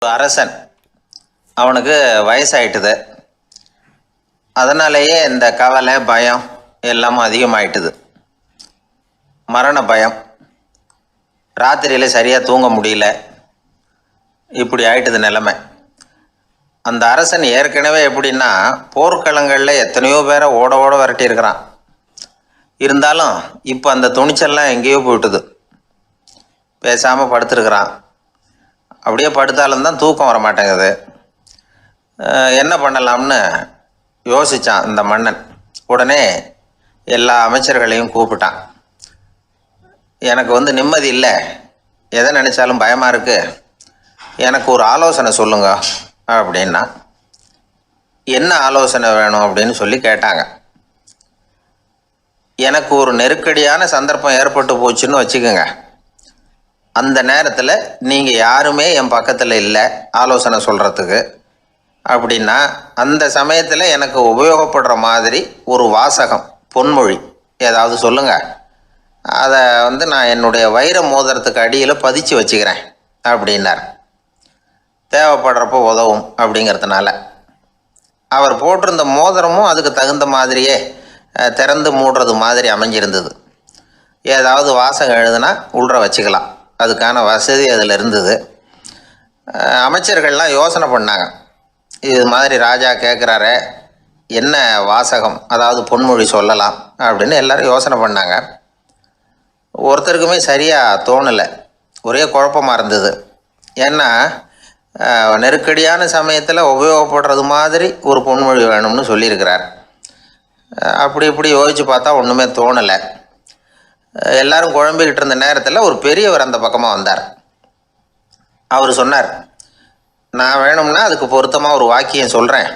அரசன் அவனுக்கு வயசாயிட்டுது. அதனாலேயே இந்த கவலை பயம் எல்லாமும் அதிகமாயிட்டுது. மரண பயம், ராத்திரியில் சரியாக தூங்க முடியல, இப்படி ஆயிட்டுது நிலைமை. அந்த அரசன் ஏற்கனவே எப்படின்னா போர்க்களங்களில் எத்தனையோ பேரை ஓட ஓட விரட்டியிருக்கிறான். இருந்தாலும் இப்போ அந்த துணிச்சல்லாம் எங்கேயோ போயிட்டுது. பேசாமல் படுத்துருக்கிறான். அப்படியே படுத்தாலும் தான் தூக்கம் வர மாட்டேங்குது. என்ன பண்ணலாம்னு யோசித்தான் இந்த மன்னன். உடனே எல்லா அமைச்சர்களையும் கூப்பிட்டான். எனக்கு நிம்மதி இல்லை, எதை நினச்சாலும் பயமாக இருக்குது, எனக்கு ஒரு ஆலோசனை சொல்லுங்க அப்படின்னா. என்ன ஆலோசனை வேணும் அப்படின்னு சொல்லி கேட்டாங்க. எனக்கு ஒரு நெருக்கடியான சந்தர்ப்பம் ஏற்பட்டு போச்சுன்னு வச்சுக்கோங்க. அந்த நேரத்தில் நீங்கள் யாருமே என் பக்கத்தில் இல்லை ஆலோசனை சொல்கிறதுக்கு அப்படின்னா, அந்த சமயத்தில் எனக்கு உபயோகப்படுற மாதிரி ஒரு வாசகம், பொன்மொழி ஏதாவது சொல்லுங்கள். அதை நான் என்னுடைய வைர மோதிரத்துக்கு அடியில் பதிச்சு வச்சுக்கிறேன் அப்படின்னார். தேவைப்படுறப்போ உதவும் அப்படிங்கிறதுனால. அவர் போட்டிருந்த மோதிரமும் அதுக்கு தகுந்த மாதிரியே திறந்து மூடுறது மாதிரி அமைஞ்சிருந்தது. ஏதாவது வாசகம் எழுதுனா உள்ற வச்சுக்கலாம், அதுக்கான வசதி அதில் இருந்தது. அமைச்சர்கள்லாம் யோசனை பண்ணாங்க. இது மாதிரி ராஜா கேட்குறாரு, என்ன வாசகம், அதாவது பொன்மொழி சொல்லலாம் அப்படின்னு எல்லோரும் யோசனை பண்ணாங்க. ஒருத்தருக்குமே சரியாக தோணலை, ஒரே குழப்பமாக இருந்தது. ஏன்னா நெருக்கடியான சமயத்தில் உபயோகப்படுறது மாதிரி ஒரு பொன்மொழி வேணும்னு சொல்லியிருக்கிறார். அப்படி இப்படி யோசித்து பார்த்தா ஒன்றுமே தோணலை. எல்லாரும் குழம்பிக்கிட்டு இருந்த நேரத்தில் ஒரு பெரியவர் அந்த பக்கமாக வந்தார். அவர் சொன்னார், நான் வேணும்னா அதுக்கு பொருத்தமாக ஒரு வாக்கியம் சொல்கிறேன்,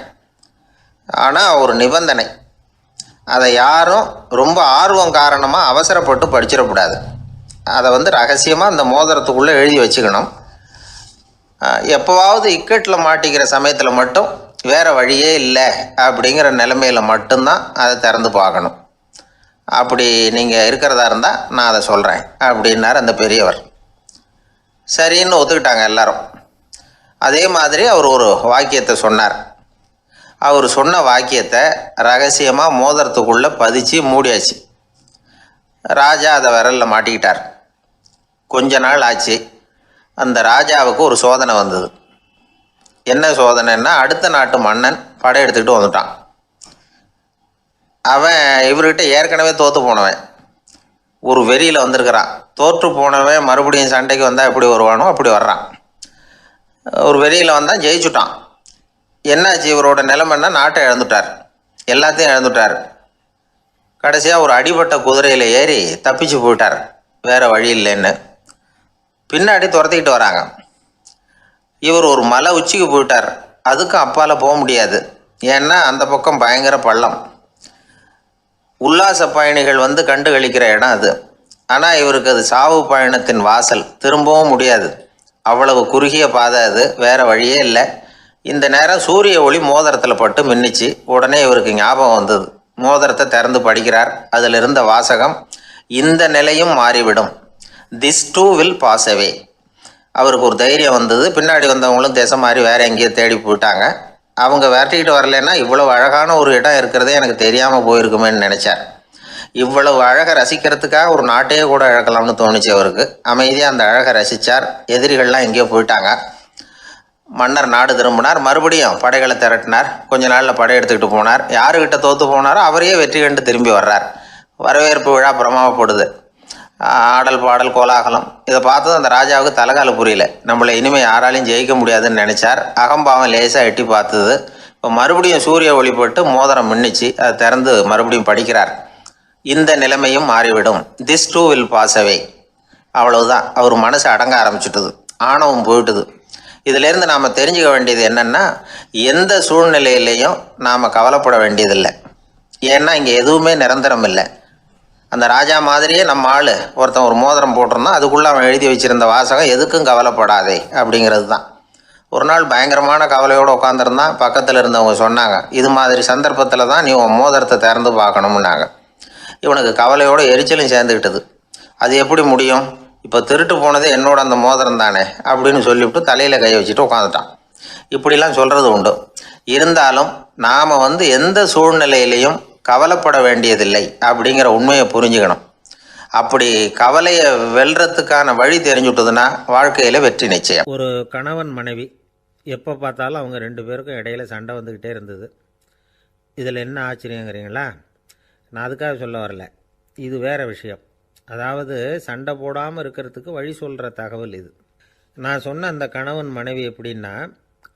ஆனால் ஒரு நிபந்தனை. அதை யாரும் ரொம்ப ஆர்வம் காரணமாக அவசரப்பட்டு படிச்சிடக்கூடாது. அதை ரகசியமாக அந்த மோதிரத்துக்குள்ளே எழுதி வச்சுக்கணும். எப்போவாவது இக்கட்டில் மாட்டிக்கிற சமயத்தில் மட்டும் வேறு வழியே இல்லை அப்படிங்கிற நிலைமையில் மட்டும்தான் அதை திறந்து பார்க்கணும். அப்படி நீங்கள் இருக்கிறதா இருந்தால் நான் அதை சொல்கிறேன் அப்படின்னார் அந்த பெரியவர். சரின்னு ஒத்துக்கிட்டாங்க எல்லாரும். அதே மாதிரி அவர் ஒரு வாக்கியத்தை சொன்னார். அவர் சொன்ன வாக்கியத்தை ரகசியமாக மோதிரத்துக்குள்ளே பதிச்சு மூடியாச்சு. ராஜா அதை விரலில் மாட்டிக்கிட்டார். கொஞ்ச நாள் ஆச்சு. அந்த ராஜாவுக்கு ஒரு சோதனை வந்தது. என்ன சோதனைன்னா, அடுத்த நாட்டு மன்னன் படையெடுத்துக்கிட்டு வந்துட்டான். அவன் இவர்கிட்ட ஏற்கனவே தோற்று போனவன், ஒரு வெறியில் வந்திருக்கிறான். தோற்று போனவன் மறுபடியும் சண்டைக்கு வந்தால் எப்படி வருவானோ அப்படி வர்றான். ஒரு வெறியில் வந்தால் ஜெயிச்சுட்டான். என்னாச்சு, இவரோட நிலைமைன்னா நாட்டை இழந்துட்டார், எல்லாத்தையும் இழந்துட்டார். கடைசியாக ஒரு அடிபட்ட குதிரையில் ஏறி தப்பிச்சு போயிட்டார், வேறு வழி இல்லைன்னு. பின்னாடி துரத்திக்கிட்டு வராங்க. இவர் ஒரு மலை உச்சிக்கு போயிட்டார். அதுக்கும் அப்பால் போக முடியாது, ஏன்னா அந்த பக்கம் பயங்கர பள்ளம். உல்லாச பயணிகள் கண்டு கழிக்கிற இடம் அது. ஆனால் இவருக்கு அது சாவு பயணத்தின் வாசல், திரும்பவும் முடியாது. அவ்வளவு குறுகிய பாதை அது, வேறு வழியே இல்லை. இந்த நேரம் சூரிய ஒளி மோதிரத்தில் பட்டு மின்னிச்சு. உடனே இவருக்கு ஞாபகம் வந்தது. மோதிரத்தை திறந்து படிக்கிறார். அதில் இருந்த வாசகம், இந்த நிலையும் மாறிவிடும், this too will pass away. அவருக்கு ஒரு தைரியம் வந்தது. பின்னாடி வந்தவங்களும் திசை மாதிரி வேறு எங்கேயோ தேடி போயிட்டாங்க. அவங்க விரட்டிக்கிட்டு வரலன்னா இவ்வளவு அழகான ஒரு இடம் இருக்கிறதே எனக்கு தெரியாமல் போயிருக்குமேன்னு நினச்சார். இவ்வளவு அழகை ரசிக்கிறதுக்காக ஒரு நாட்டையே கூட இழக்கலாம்னு தோணுச்சு அவருக்கு. அமைதியாக அந்த அழகை ரசித்தார். எதிரிகள்லாம் எங்கேயோ போயிட்டாங்க. மன்னர் நாடு திரும்பினார். மறுபடியும் படைகளை திரட்டினார். கொஞ்ச நாளில் படை எடுத்துக்கிட்டு போனார். யாருக்கிட்ட தோற்று போனாரோ அவரையே வெற்றி கண்டு திரும்பி வர்றார். வரவேற்பு விழா பிரமாவப்படுது. ஆடல் பாடல் கோலாகலம். இதை பார்த்தது அந்த ராஜாவுக்கு தலைகால புரியல. நம்மளை இனிமேல் யாராலையும் ஜெயிக்க முடியாதுன்னு நினச்சார். அகம்பாவம் லேசாக எட்டி பார்த்தது. இப்போ மறுபடியும் சூரிய ஒளிப்பட்டு மோதிரம் மின்னிச்சு. அதை திறந்து மறுபடியும் படிக்கிறார். இந்த நிலைமையும் மாறிவிடும், this too will pass away. அவ்வளவுதான். அவர் மனசு அடங்க ஆரம்பிச்சுட்டுது, ஆணவம் போயிட்டுது. இதிலேருந்து நாம் தெரிஞ்சுக்க வேண்டியது என்னென்னா, எந்த சூழ்நிலையிலையும் நாம் கவலைப்பட வேண்டியதில்லை. ஏன்னா இங்கே எதுவுமே நிரந்தரம் இல்லை. அந்த ராஜா மாதிரியே நம்ம ஆள் ஒருத்தன் ஒரு மோதிரம் போட்டிருந்தான், அதுக்குள்ளே அவன் எழுதி வச்சுருந்த வாசகம், எதுக்கும் கவலைப்படாதே அப்படிங்கிறது தான். ஒரு நாள் பயங்கரமான கவலையோடு உட்காந்துருந்தான். பக்கத்தில் இருந்தவங்க சொன்னாங்க, இது மாதிரி சந்தர்ப்பத்தில் தான் நீ உன் மோதிரத்தை திறந்து பார்க்கணும்னாங்க. இவனுக்கு கவலையோடு எரிச்சலும் சேர்ந்துக்கிட்டது. அது எப்படி முடியும், இப்போ திருட்டு போனது என்னோட அந்த மோதிரம் தானே அப்படின்னு சொல்லிவிட்டு தலையில் கை வச்சுட்டு உட்காந்துட்டான். இப்படிலாம் சொல்கிறது உண்டு. இருந்தாலும் நாம் எந்த சூழ்நிலையிலையும் கவலைப்பட வேண்டியதில்லை அப்படிங்கிற உண்மையை புரிஞ்சுக்கணும். அப்படி கவலையை வெல்றதுக்கான வழி தெரிஞ்சுட்டதுன்னா வாழ்க்கையில் வெற்றி நிச்சயம். ஒரு கணவன் மனைவி எப்போ பார்த்தாலும் அவங்க 2 பேருக்கும் இடையில சண்டை வந்துக்கிட்டே இருந்தது. இதில் என்ன ஆச்சரியங்கிறீங்களா? நான் அதுக்காக சொல்ல வரல, இது வேறு விஷயம். அதாவது சண்டை போடாமல் இருக்கிறதுக்கு வழி சொல்கிற தகவல் இது. நான் சொன்ன அந்த கணவன் மனைவி எப்படின்னா,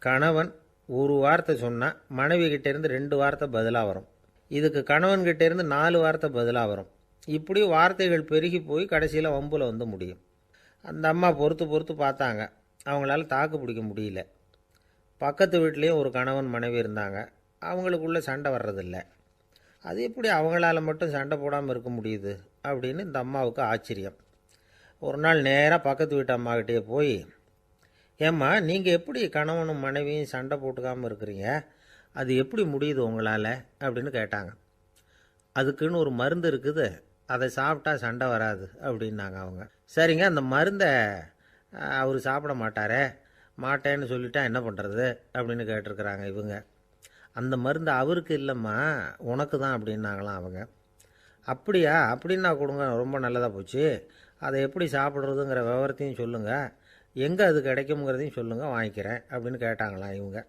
கணவன் ஒரு வார்த்தை சொன்னால் மனைவி கிட்டேருந்து 2 வார்த்தை பதிலாக வரும். இதுக்கு கணவன்கிட்டேருந்து 4 வார்த்தை பதிலாக வரும். இப்படி வார்த்தைகள் பெருகி போய் கடைசியில் வம்பில் முடியும். அந்த அம்மா பொறுத்து பார்த்தாங்க, அவங்களால தாக்கு பிடிக்க முடியல. பக்கத்து வீட்லேயும் ஒரு கணவன் மனைவி இருந்தாங்க, அவங்களுக்குள்ளே சண்டை வர்றதில்ல. அது எப்படி அவங்களால மட்டும் சண்டை போடாமல் இருக்க முடியுது அப்படின்னு இந்த அம்மாவுக்கு ஆச்சரியம். ஒரு நாள் நேராக பக்கத்து வீட்டு அம்மாக்கிட்டே போய், ஏம்மா நீங்கள் எப்படி கணவனும் மனைவியும் சண்டை போட்டுக்காமல் இருக்கிறீங்க, அது எப்படி முடியுது உங்களால் அப்படின்னு கேட்டாங்க. அதுக்குன்னு ஒரு மருந்து இருக்குது, அதை சாப்பிட்டா சண்டை வராது அப்படின்னாங்க அவங்க. சரிங்க, அந்த மருந்தை அவர் சாப்பிட மாட்டேன்னு சொல்லிட்டா என்ன பண்ணுறது அப்படின்னு கேட்டிருக்கிறாங்க இவங்க. அந்த மருந்து அவருக்கு இல்லைம்மா, உனக்கு தான் அப்படின்னாங்களாம் அவங்க. அப்படியா, அப்படின்னா கொடுங்க, ரொம்ப நல்லதாக போச்சு. அதை எப்படி சாப்பிட்றதுங்கிற விவரத்தையும் சொல்லுங்கள், எங்கே அது கிடைக்குங்கிறதையும் சொல்லுங்கள், வாங்கிக்கிறேன் அப்படின்னு கேட்டாங்களாம் இவங்க.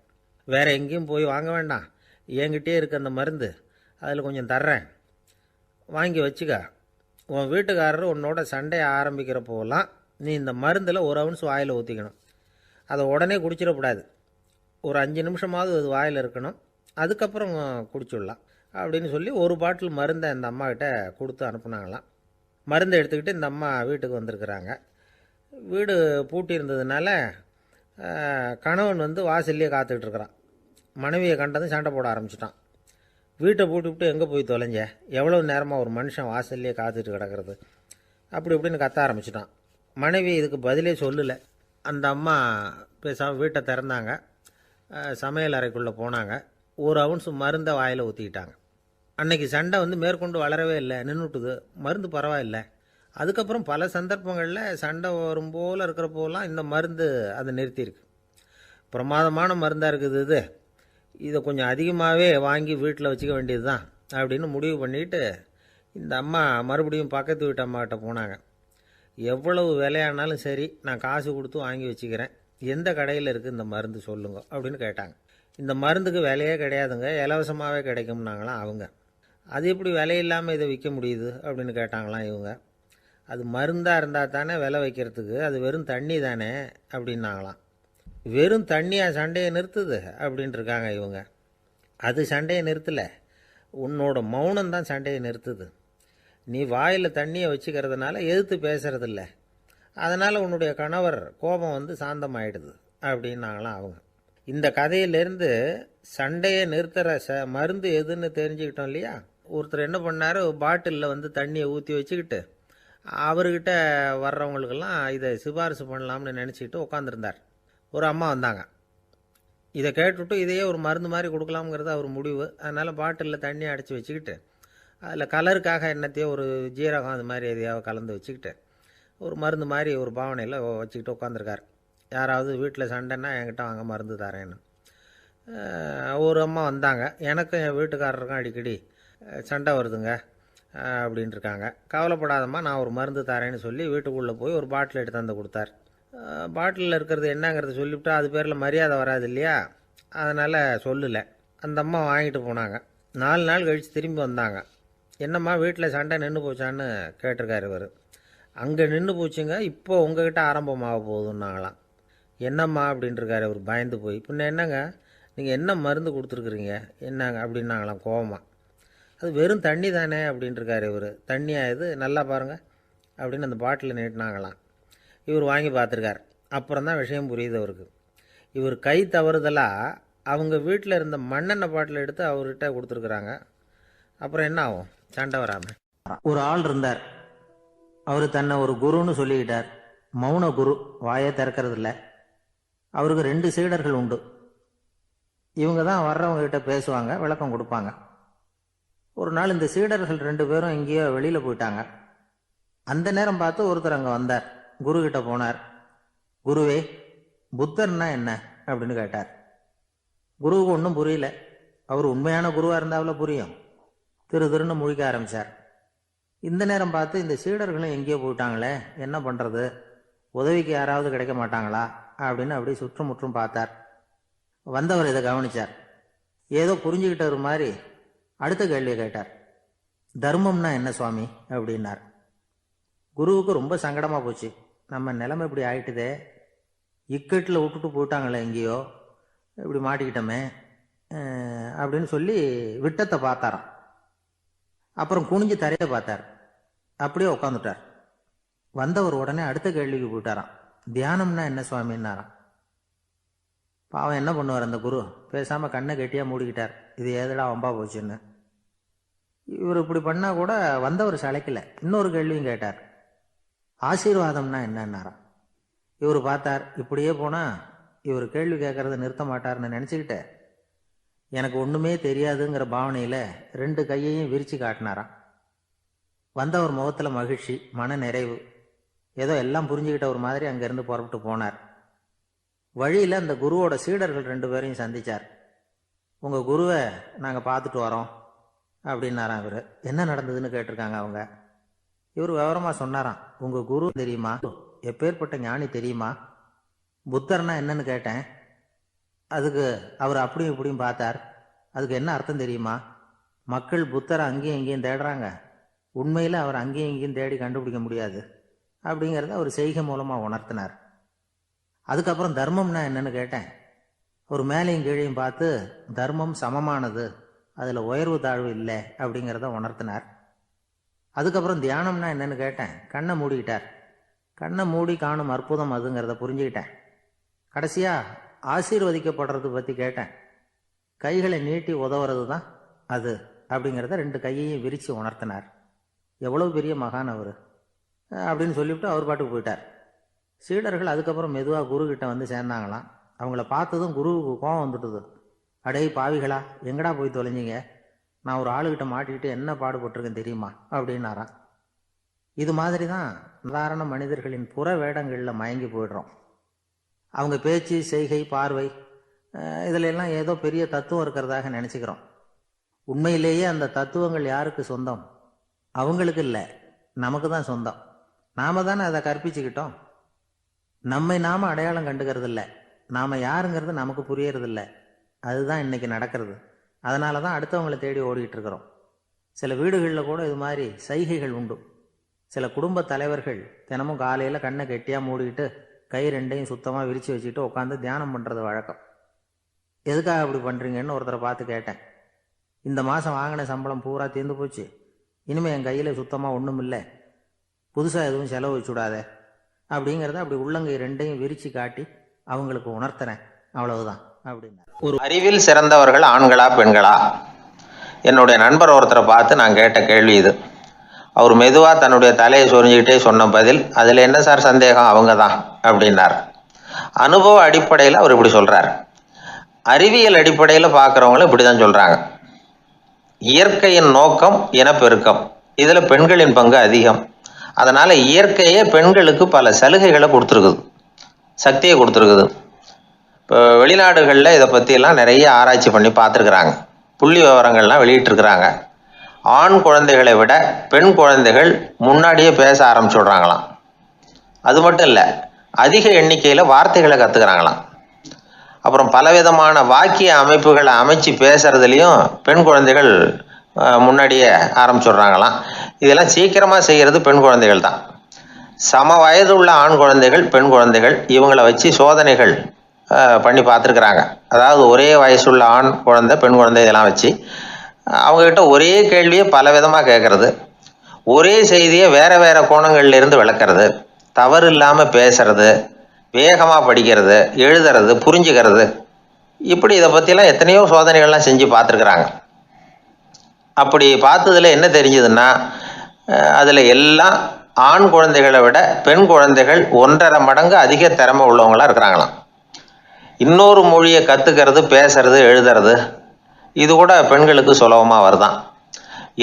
வேறு எங்கேயும் போய் வாங்க வேண்டாம், என்கிட்டே இருக்க அந்த மருந்து அதில் கொஞ்சம் தர்றேன், வாங்கி வச்சுக்க. உன் வீட்டுக்காரர் உன்னோட சண்டையை ஆரம்பிக்கிறப்போலாம் நீ இந்த மருந்தில் 1 ounce வாயில் ஊற்றிக்கணும். அதை உடனே குடிச்சிடக்கூடாது, ஒரு 5 நிமிஷமாவது அது வாயில் இருக்கணும், அதுக்கப்புறம் குடிச்சிடலாம் அப்படின்னு சொல்லி ஒரு பாட்டில் மருந்தை இந்த அம்மாக்கிட்ட கொடுத்து அனுப்புனாங்களாம். மருந்தை எடுத்துக்கிட்டு இந்த அம்மா வீட்டுக்கு வந்திருக்கிறாங்க. வீடு பூட்டி இருந்ததுனால கணவன் வாசல்லையே காத்துக்கிட்டு இருக்கிறான். மனைவியை கண்டதும் சண்டை போட ஆரம்பிச்சிட்டான். வீட்டை பூட்டிவிட்டு எங்கே போய் தொலைஞ்ச, எவ்வளோ நேரமாக ஒரு மனுஷன் வாசல்லையே காத்துட்டு கிடக்கிறது அப்படி இப்படின்னு கத்த ஆரம்பிச்சிட்டான். மனைவி இதுக்கு பதிலே சொல்லலை. அந்த அம்மா பேசாமல் வீட்டை திறந்தாங்க, சமையல் அறைக்குள்ளே போனாங்க, 1 ounce மருந்தை வாயில் ஊற்றிக்கிட்டாங்க. அன்னைக்கு சண்டை மேற்கொண்டு வளரவே இல்லை, நின்றுட்டுது. மருந்து பரவாயில்லை. அதுக்கப்புறம் பல சந்தர்ப்பங்களில் சண்டை வரும் போல் இருக்கிறப்போலாம் இந்த மருந்து அதை நிறுத்தியிருக்கு. பிரமாதமான மருந்தாக இருக்குது இதை கொஞ்சம் அதிகமாகவே வாங்கி வீட்டில் வச்சுக்க வேண்டியது தான் அப்படின்னு முடிவு பண்ணிவிட்டு இந்த அம்மா மறுபடியும் பக்கத்து வீட்டு அம்மாக்கிட்ட போனாங்க. எவ்வளவு விலையானாலும் சரி, நான் காசு கொடுத்து வாங்கி வச்சுக்கிறேன், எந்த கடையில் இருக்குது இந்த மருந்து சொல்லுங்க அப்படின்னு கேட்டாங்க. இந்த மருந்துக்கு விலையே கிடையாதுங்க, இலவசமாகவே கிடைக்கும்னாங்களாம் அவங்க. அது எப்படி விலை இல்லாமல் இதை விற்க முடியுது அப்படின்னு கேட்டாங்களாம் இவங்க. அது மருந்தாக இருந்தால் தானே விலை வைக்கிறதுக்கு, அது வெறும் தண்ணி தானே அப்படின்னாங்களாம். வெறும் தண்ணியாக சண்டையை நிறுத்துது அப்படின்ட்டு இருக்காங்க இவங்க. அது சண்டையை நிறுத்தலை, உன்னோட மௌனம் தான் சண்டையை நிறுத்துது. நீ வாயில் தண்ணியை வச்சுக்கிறதுனால எதிர்த்து பேசுறதில்ல, அதனால் உன்னுடைய கணவர் கோபம் சாந்தமாயிடுது அப்படின்னாங்களாம் அவங்க. இந்த கதையிலேருந்து சண்டையை நிறுத்துகிற மருந்து எதுன்னு தெரிஞ்சுக்கிட்டோம் இல்லையா? ஒருத்தர் என்ன பண்ணார், பாட்டிலில் தண்ணியை ஊற்றி வச்சுக்கிட்டு அவர்கிட்ட வர்றவங்களுக்கெல்லாம் இதை சிபாரிசு பண்ணலாம்னு நினச்சிக்கிட்டு உட்காந்துருந்தார். ஒரு அம்மா வந்தாங்க. இதை கேட்டுவிட்டு இதையே ஒரு மருந்து மாதிரி கொடுக்கலாம்ங்கிறது அவர் முடிவு. அதனால் பாட்டிலில் தண்ணி அடைச்சி வச்சுக்கிட்டு அதில் கலருக்காக என்னத்தையோ ஒரு ஜீரகம் அது மாதிரி எதையாவது கலந்து வச்சுக்கிட்டு ஒரு மருந்து மாதிரி ஒரு பாவனையில் வச்சுக்கிட்டு உட்காந்துருக்கார். யாராவது வீட்டில் சண்டைன்னா என்கிட்ட வாங்க மருந்து தரேன்னு. ஒரு அம்மா வந்தாங்க, எனக்கும் என் வீட்டுக்காரருக்கும் அடிக்கடி சண்டை வருதுங்க அப்படின்ட்டு இருக்காங்க. கவலைப்படாதம்மா, நான் ஒரு மருந்து தரேன்னு சொல்லி வீட்டுக்குள்ளே போய் ஒரு பாட்டில் எடுத்து வந்து கொடுத்தார். பாட்டிலில் இருக்கிறது என்னங்கிறத சொல்லிவிட்டு அது பேரில் மரியாதை வராது இல்லையா, அதனால் சொல்லலை. அந்த அம்மா வாங்கிட்டு போனாங்க. 4 நாள் கழித்து திரும்பி வந்தாங்க. என்னம்மா வீட்டில் சண்டை நின்று போச்சான்னு கேட்டிருக்காரு இவர். அங்கே நின்று போச்சுங்க, இப்போ உங்ககிட்ட ஆரம்பமாக போகுதுன்னாங்களாம். என்னம்மா அப்படின்ட்டுருக்காரு இவர் பயந்து போய். பின்ன என்னங்க, நீங்கள் என்ன மருந்து கொடுத்துருக்குறீங்க என்னங்க அப்படின்னாங்களாம் கோவமாக. அது வெறும் தண்ணி தானே அப்படின்ட்டுருக்காரு இவர். தண்ணியாக இது, நல்லா பாருங்கள் அப்படின்னு அந்த பாட்டில் நீட்டினாங்களாம். இவர் வாங்கி பார்த்துருக்கார். அப்புறம் தான் விஷயம் புரியுது அவருக்கு. இவர் கை தவறுதலாக அவங்க வீட்டில் இருந்த மண்ணெண்ணெய் பாட்டில் எடுத்து அவர்கிட்ட கொடுத்துருக்குறாங்க. அப்புறம் என்ன ஆகும், சண்டை வராமல். ஒரு ஆள் இருந்தார், அவர் தன்னை ஒரு குருன்னு சொல்லிக்கிட்டார். மௌன குரு, வாயே திறக்கிறது இல்லை. அவருக்கு 2 சீடர்கள் உண்டு. இவங்க தான் வர்றவங்ககிட்ட பேசுவாங்க, விளக்கம் கொடுப்பாங்க. ஒரு நாள் இந்த சீடர்கள் 2 பேரும் எங்கேயோ வெளியில் போயிட்டாங்க. அந்த நேரம் பார்த்து ஒருத்தர் அங்கே வந்தார். குருக்கிட்ட போனார். குருவே, புத்தர்னா என்ன அப்படின்னு கேட்டார். குருவுக்கு ஒன்றும் புரியல. அவர் உண்மையான குருவாக இருந்தாவில் புரியும். திருன்னு முழிக்க ஆரம்பித்தார். இந்த நேரம் பார்த்து இந்த சீடர்களும் எங்கேயோ போயிட்டாங்களே, என்ன பண்ணுறது, உதவிக்கு யாராவது கிடைக்க மாட்டாங்களா அப்படின்னு அப்படி சுற்றுமுற்றும் பார்த்தார். வந்தவர் இதை கவனித்தார். ஏதோ புரிஞ்சுக்கிட்டவர் மாதிரி அடுத்த கேள்வியை கேட்டார். தர்மம்னா என்ன சுவாமி அப்படின்னார். குருவுக்கு ரொம்ப சங்கடமாக போச்சு. நம்ம நிலைமை இப்படி ஆயிட்டுதே, இக்கட்டில் விட்டுட்டு போயிட்டாங்களே, எங்கேயோ இப்படி மாட்டிக்கிட்டோமே அப்படின்னு சொல்லி விட்டத்தை பார்த்தாராம். அப்புறம் குனிஞ்சு தரையை பார்த்தார். அப்படியே உட்காந்துட்டார். வந்தவர் உடனே அடுத்த கேள்விக்கு போயிட்டாராம். தியானம்னா என்ன சுவாமின்னாராம். பாவம் என்ன பண்ணுவார் அந்த குரு, பேசாமல் கண்ணை கெட்டியாக மூடிக்கிட்டார். இது ஏதடா வம்பா போச்சுன்னு. இவர் இப்படி பண்ணால் கூட வந்தவர் சளைக்கல. இன்னொரு கேள்வியும் கேட்டார். ஆசீர்வாதம்னா என்னன்னாராம். இவர் பார்த்தார். இப்படியே போனால் இவர் கேள்வி கேட்கறத நிறுத்த மாட்டார்னு நினச்சிக்கிட்டு எனக்கு ஒன்றுமே தெரியாதுங்கிற பாவனையில் 2 கையையும் விரித்து காட்டினாராம். வந்தவர் முகத்தில் மகிழ்ச்சி, மன நிறைவு. ஏதோ எல்லாம் புரிஞ்சுக்கிட்ட ஒரு மாதிரி அங்கேருந்து புறப்பட்டு போனார். வழியில் அந்த குருவோட சீடர்கள் 2 பேரையும் சந்தித்தார். உங்கள் குருவை நாங்கள் பார்த்துட்டு வரோம் அப்படின்னாராம். இவர் என்ன நடந்ததுன்னு கேட்டிருக்காங்க அவங்க. இவர் விவரமாக சொன்னாராம். உங்கள் குரு தெரியுமா, எப்பேற்பட்ட ஞானி தெரியுமா, புத்தர்னா என்னன்னு கேட்டேன். அதுக்கு அவர் அப்படியும் இப்படியும் பார்த்தார். அதுக்கு என்ன அர்த்தம் தெரியுமா, மக்கள் புத்தரை அங்கேயும் இங்கேயும் தேடுறாங்க, உண்மையில் அவர் அங்கேயும் இங்கேயும் தேடி கண்டுபிடிக்க முடியாது அப்படிங்கிறத அவர் செய்கை மூலமாக உணர்த்தினார். அதுக்கப்புறம் தர்மம்னா என்னன்னு கேட்டேன். ஒரு மேலையும் கீழையும் பார்த்து தர்மம் சமமானது, அதில் உயர்வு தாழ்வு இல்லை அப்படிங்கிறத உணர்த்தினார். அதுக்கப்புறம் தியானம்னா என்னன்னு கேட்டேன். கண்ணை மூடிக்கிட்டார். கண்ணை மூடி காணும் அற்புதம் அதுங்கிறத புரிஞ்சுக்கிட்டேன். கடைசியாக ஆசீர்வதிக்கப்படுறது பற்றி கேட்டேன். கைகளை நீட்டி உதவுறது தான் அது அப்படிங்கிறத 2 கையையும் விரித்து உணர்த்தினார். எவ்வளவு பெரிய மகான் அவர் அப்படின்னு சொல்லிவிட்டு அவர் பாட்டுக்கு போயிட்டார். சீடர்கள் அதுக்கப்புறம் மெதுவாக குருக்கிட்ட வந்து சேர்ந்தாங்களாம். அவங்கள பார்த்ததும் குருவுக்கு கோபம் வந்துட்டுது. அடே பாவிகளா, எங்கடா போய் தொலைஞ்சிங்க, நான் ஒரு ஆளுகிட்ட மாட்டிக்கிட்டு என்ன பாடுபட்டிருக்கேன் தெரியுமா அப்படின்னாராம். இது மாதிரி தான் சாதாரண மனிதர்களின் புற வேடங்களில் மயங்கி போயிடுறோம். அவங்க பேச்சு, செய்கை, பார்வை இதிலெல்லாம் ஏதோ பெரிய தத்துவம் இருக்கிறதாக நினச்சிக்கிறோம். உண்மையிலேயே அந்த தத்துவங்கள் யாருக்கு சொந்தம்? அவங்களுக்கு இல்லை, நமக்கு தான் சொந்தம். நாம தானே அதை கற்பிச்சுக்கிட்டோம். நம்மை நாம அடையாளம் கண்டுக்கிறது இல்லை, நாம் யாருங்கிறது நமக்கு புரியறதில்லை. அதுதான் இன்னைக்கு நடக்கிறது. அதனால தான் அடுத்தவங்களை தேடி ஓடிக்கிட்டு இருக்கிறோம். சில வீடுகளில் கூட இது மாதிரி சைகைகள் உண்டு. சில குடும்ப தலைவர்கள் தினமும் காலையில் கண்ணை கெட்டியாக மூடிக்கிட்டு கை 2யும் சுத்தமாக விரித்து வச்சுக்கிட்டு உட்காந்து தியானம் பண்ணுறது வழக்கம். எதுக்காக அப்படி பண்ணுறீங்கன்னு ஒருத்தரை பார்த்து கேட்டேன். இந்த மாதம் வாங்கின சம்பளம் பூரா தீர்ந்து போச்சு, இனிமேல் என் கையில் சுத்தமாக ஒன்றும் இல்லை, புதுசாக எதுவும் செலவு வச்சுடாத அப்படிங்கிறத அப்படி உள்ளங்கை 2யும் விரித்து காட்டி அவங்களுக்கு உணர்த்துறேன், அவ்வளவுதான் அப்படின்னா. ஒரு அறிவில் சிறந்தவர்கள் ஆண்களா பெண்களா? என்னுடைய நண்பர் ஒருத்தரை பார்த்து நான் கேட்ட கேள்வி இது. அவர் மெதுவாக தன்னுடைய தலையை சொரிஞ்சுக்கிட்டே சொன்ன பதில், அதில் என்ன சார் சந்தேகம், அவங்க தான் அப்படின்னார். அனுபவ அடிப்படையில் அவர் இப்படி சொல்கிறார். அறிவியல் அடிப்படையில் பார்க்குறவங்களும் இப்படி தான் சொல்கிறாங்க. இயற்கையின் நோக்கம் இனப்பெருக்கம், இதில் பெண்களின் பங்கு அதிகம். அதனால் இயற்கையே பெண்களுக்கு பல சலுகைகளை கொடுத்துருக்குது, சக்தியை கொடுத்துருக்குது. இப்போ வெளிநாடுகளில் இதை பற்றியெல்லாம் நிறைய ஆராய்ச்சி பண்ணி பார்த்துருக்குறாங்க, புள்ளி விவரங்கள்லாம் வெளியிட்டிருக்கிறாங்க. ஆண் குழந்தைகளை விட பெண் குழந்தைகள் முன்னாடியே பேச ஆரம்பிச்சுடுறாங்களாம். அது மட்டும் இல்லை, அதிக எண்ணிக்கையில் வார்த்தைகளை கற்றுக்கிறாங்களாம். அப்புறம் பலவிதமான வாக்கிய அமைப்புகளை அமைச்சு பேசுறதுலேயும் பெண் குழந்தைகள் முன்னாடியே ஆரம்பிச்சுடுறாங்களாம். இதெல்லாம் சீக்கிரமாக செய்கிறது பெண் குழந்தைகள் தான். சம வயது உள்ள ஆண் குழந்தைகள், பெண் குழந்தைகள், இவங்களை வச்சு சோதனைகள் பண்ணி பார்த்துருக்குறாங்க. அதாவது ஒரே வயசுள்ள ஆண் குழந்தை, பெண் குழந்தை இதெல்லாம் வச்சு அவங்கக்கிட்ட ஒரே கேள்வியை பல விதமாக கேட்குறது, ஒரே செய்தியை வேறு வேறு கோணங்கள்லேருந்து விளக்குறது, தவறு இல்லாமல் பேசுறது, வேகமாக படிக்கிறது, எழுதுறது, புரிஞ்சுக்கிறது, இப்படி இதை பற்றிலாம் எத்தனையோ சோதனைகள்லாம் செஞ்சு பார்த்துருக்குறாங்க. அப்படி பார்த்ததில் என்ன தெரிஞ்சதுன்னா, அதில் எல்லாம் ஆண் குழந்தைகளை விட பெண் குழந்தைகள் 1.5 மடங்கு அதிக திறமை உள்ளவங்களாக இருக்கிறாங்களாம். இன்னொரு மொழியை கற்றுக்கிறது, பேசுறது, எழுதுறது, இது கூட பெண்களுக்கு சுலபமாக வருதான்.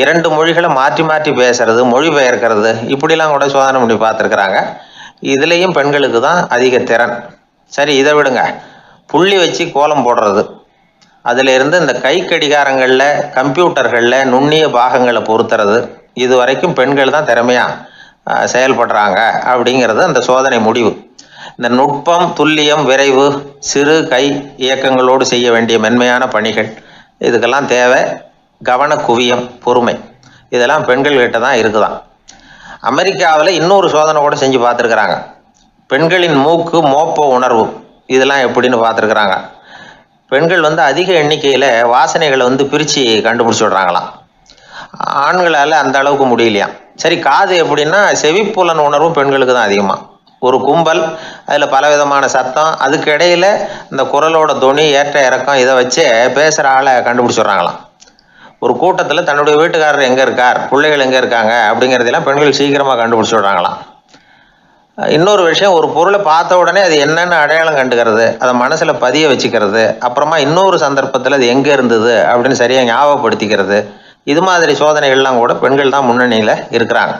2 மொழிகளை மாற்றி மாற்றி பேசுறது, மொழிபெயர்க்கிறது, இப்படிலாம் கூட சோதனை பண்ணி பார்த்துருக்குறாங்க. இதுலேயும் பெண்களுக்கு தான் அதிக திறன். சரி, இதை விடுங்க. புள்ளி வச்சு கோலம் போடுறது, அதில் இருந்து இந்த கை கடிகாரங்களில், கம்ப்யூட்டர்களில் நுண்ணிய பாகங்களை பொருத்துறது, இது வரைக்கும் பெண்கள் தான் திறமையாக செயல்படுறாங்க அப்படிங்கிறது அந்த சோதனை முடிவு. இந்த நுட்பம், துல்லியம், விரைவு, சிறு கை இயக்கங்களோடு செய்ய வேண்டிய மென்மையான பணிகள், இதுக்கெல்லாம் தேவை கவன குவியம், பொறுமை. இதெல்லாம் பெண்கள் கிட்ட தான் இருக்குதான். அமெரிக்காவில் இன்னொரு சோதனை கூட செஞ்சு பார்த்துருக்குறாங்க. பெண்களின் மூக்கு மோப்ப உணர்வு இதெல்லாம் எப்படின்னு பார்த்துருக்குறாங்க. பெண்கள் அதிக எண்ணிக்கையில் வாசனைகளை பிரித்து கண்டுபிடிச்சி விடுறாங்களாம். ஆண்களால் அந்த அளவுக்கு முடியலையாம். சரி, காது எப்படின்னா செவிப்புலன் உணர்வும் பெண்களுக்கு தான் அதிகமாக. ஒரு கும்பல், அதில் பலவிதமான சத்தம், அதுக்கு இடையில இந்த குரலோட தொனி, ஏற்ற இறக்கம், இதை வச்சு பேசுகிற ஆளை கண்டுபிடிச்சிடுறாங்களாம். ஒரு கூட்டத்தில் தன்னுடைய வீட்டுக்காரர் எங்கே இருக்கார், பிள்ளைகள் எங்கே இருக்காங்க அப்படிங்கிறதெல்லாம் பெண்கள் சீக்கிரமாக கண்டுபிடிச்சி விடுறாங்களாம். இன்னொரு விஷயம், ஒரு பொருளை பார்த்த உடனே அது என்னென்னு அடையாளம் கண்டுக்கிறது, அதை மனசில் பதிய வச்சுக்கிறது, அப்புறமா இன்னொரு சந்தர்ப்பத்தில் அது எங்கே இருந்தது அப்படின்னு சரியாக ஞாபகப்படுத்திக்கிறது, இது மாதிரி சோதனைகள்லாம் கூட பெண்கள் தான் முன்னணியில் இருக்கிறாங்க.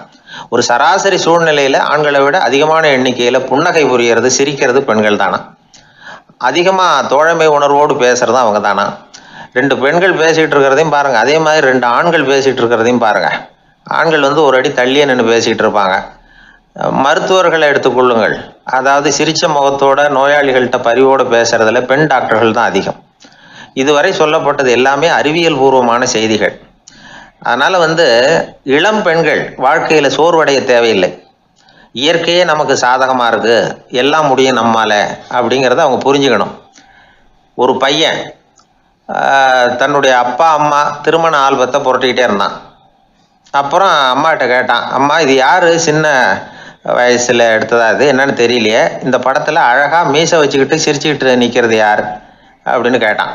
ஒரு சராசரி சூழ்நிலையில் ஆண்களை விட அதிகமான எண்ணிக்கையில் புன்னகை புரியறது, சிரிக்கிறது பெண்கள் தானா. அதிகமாக தோழமை உணர்வோடு பேசுறது அவங்க தானா. 2 பெண்கள் பேசிகிட்டு இருக்கிறதையும் பாருங்கள், அதே மாதிரி 2 ஆண்கள் பேசிகிட்டு இருக்கிறதையும் பாருங்கள். ஆண்கள் ஒரு அடி தள்ளியே நின்று பேசிகிட்டு இருப்பாங்க. மருத்துவர்களை எடுத்துக்கொள்ளுங்கள், அதாவது சிரிச்ச முகத்தோட நோயாளிகள்கிட்ட பரிவோடு பேசுறதுல பெண் டாக்டர்கள் தான் அதிகம். இதுவரை சொல்லப்பட்டது எல்லாமே அறிவியல் பூர்வமான செய்திகள். அதனால் இளம் பெண்கள் வாழ்க்கையில் சோர்வடைய தேவையில்லை. இயற்கையே நமக்கு சாதகமாக இருக்குது, எல்லாம் முடியும் நம்மால் அப்படிங்கிறத அவங்க புரிஞ்சுக்கணும். ஒரு பையன் தன்னுடைய அப்பா அம்மா திருமண ஆல்பத்தை புரட்டிக்கிட்டே இருந்தான். அப்புறம் அம்மாகிட்ட கேட்டான், அம்மா இது யார் சின்ன வயசில் எடுத்ததா, இது என்னன்னு தெரியலையே, இந்த படத்தில் அழகாக மீசை வச்சுக்கிட்டு சிரிச்சுக்கிட்டு நிற்கிறது யார் அப்படின்னு கேட்டான்.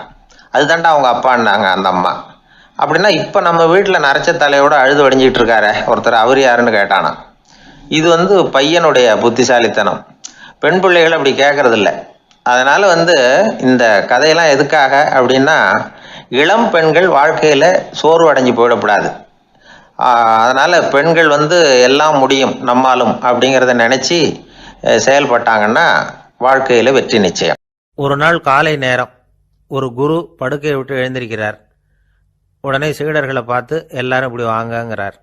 அதுதாண்டா அவங்க அப்பான்னாங்க அந்த அம்மா. அப்படின்னா இப்போ நம்ம வீட்டில் நரைச்ச தலையோடு அழுது வடிஞ்சிக்கிட்டு இருக்காரு ஒருத்தர், அவர் யாருன்னு கேட்டானா. இது பையனுடைய புத்திசாலித்தனம். பெண் பிள்ளைகள் அப்படி கேட்கறதில்ல. அதனால் இந்த கதையெல்லாம் எதுக்காக அப்படின்னா, இளம் பெண்கள் வாழ்க்கையில் சோர்வு அடைஞ்சு போயிடக்கூடாது. அதனால் பெண்கள் எல்லாம் முடியும் நம்மாலும் அப்படிங்கிறத நினச்சி செயல்பட்டாங்கன்னா வாழ்க்கையில் வெற்றி நிச்சயம். ஒரு நாள் காலை நேரம் ஒரு குரு படுக்கையை விட்டு எழுந்திருக்கிறார். உடனே சீடர்களை பார்த்து எல்லாரும் இப்படி வாங்கங்கிறார்.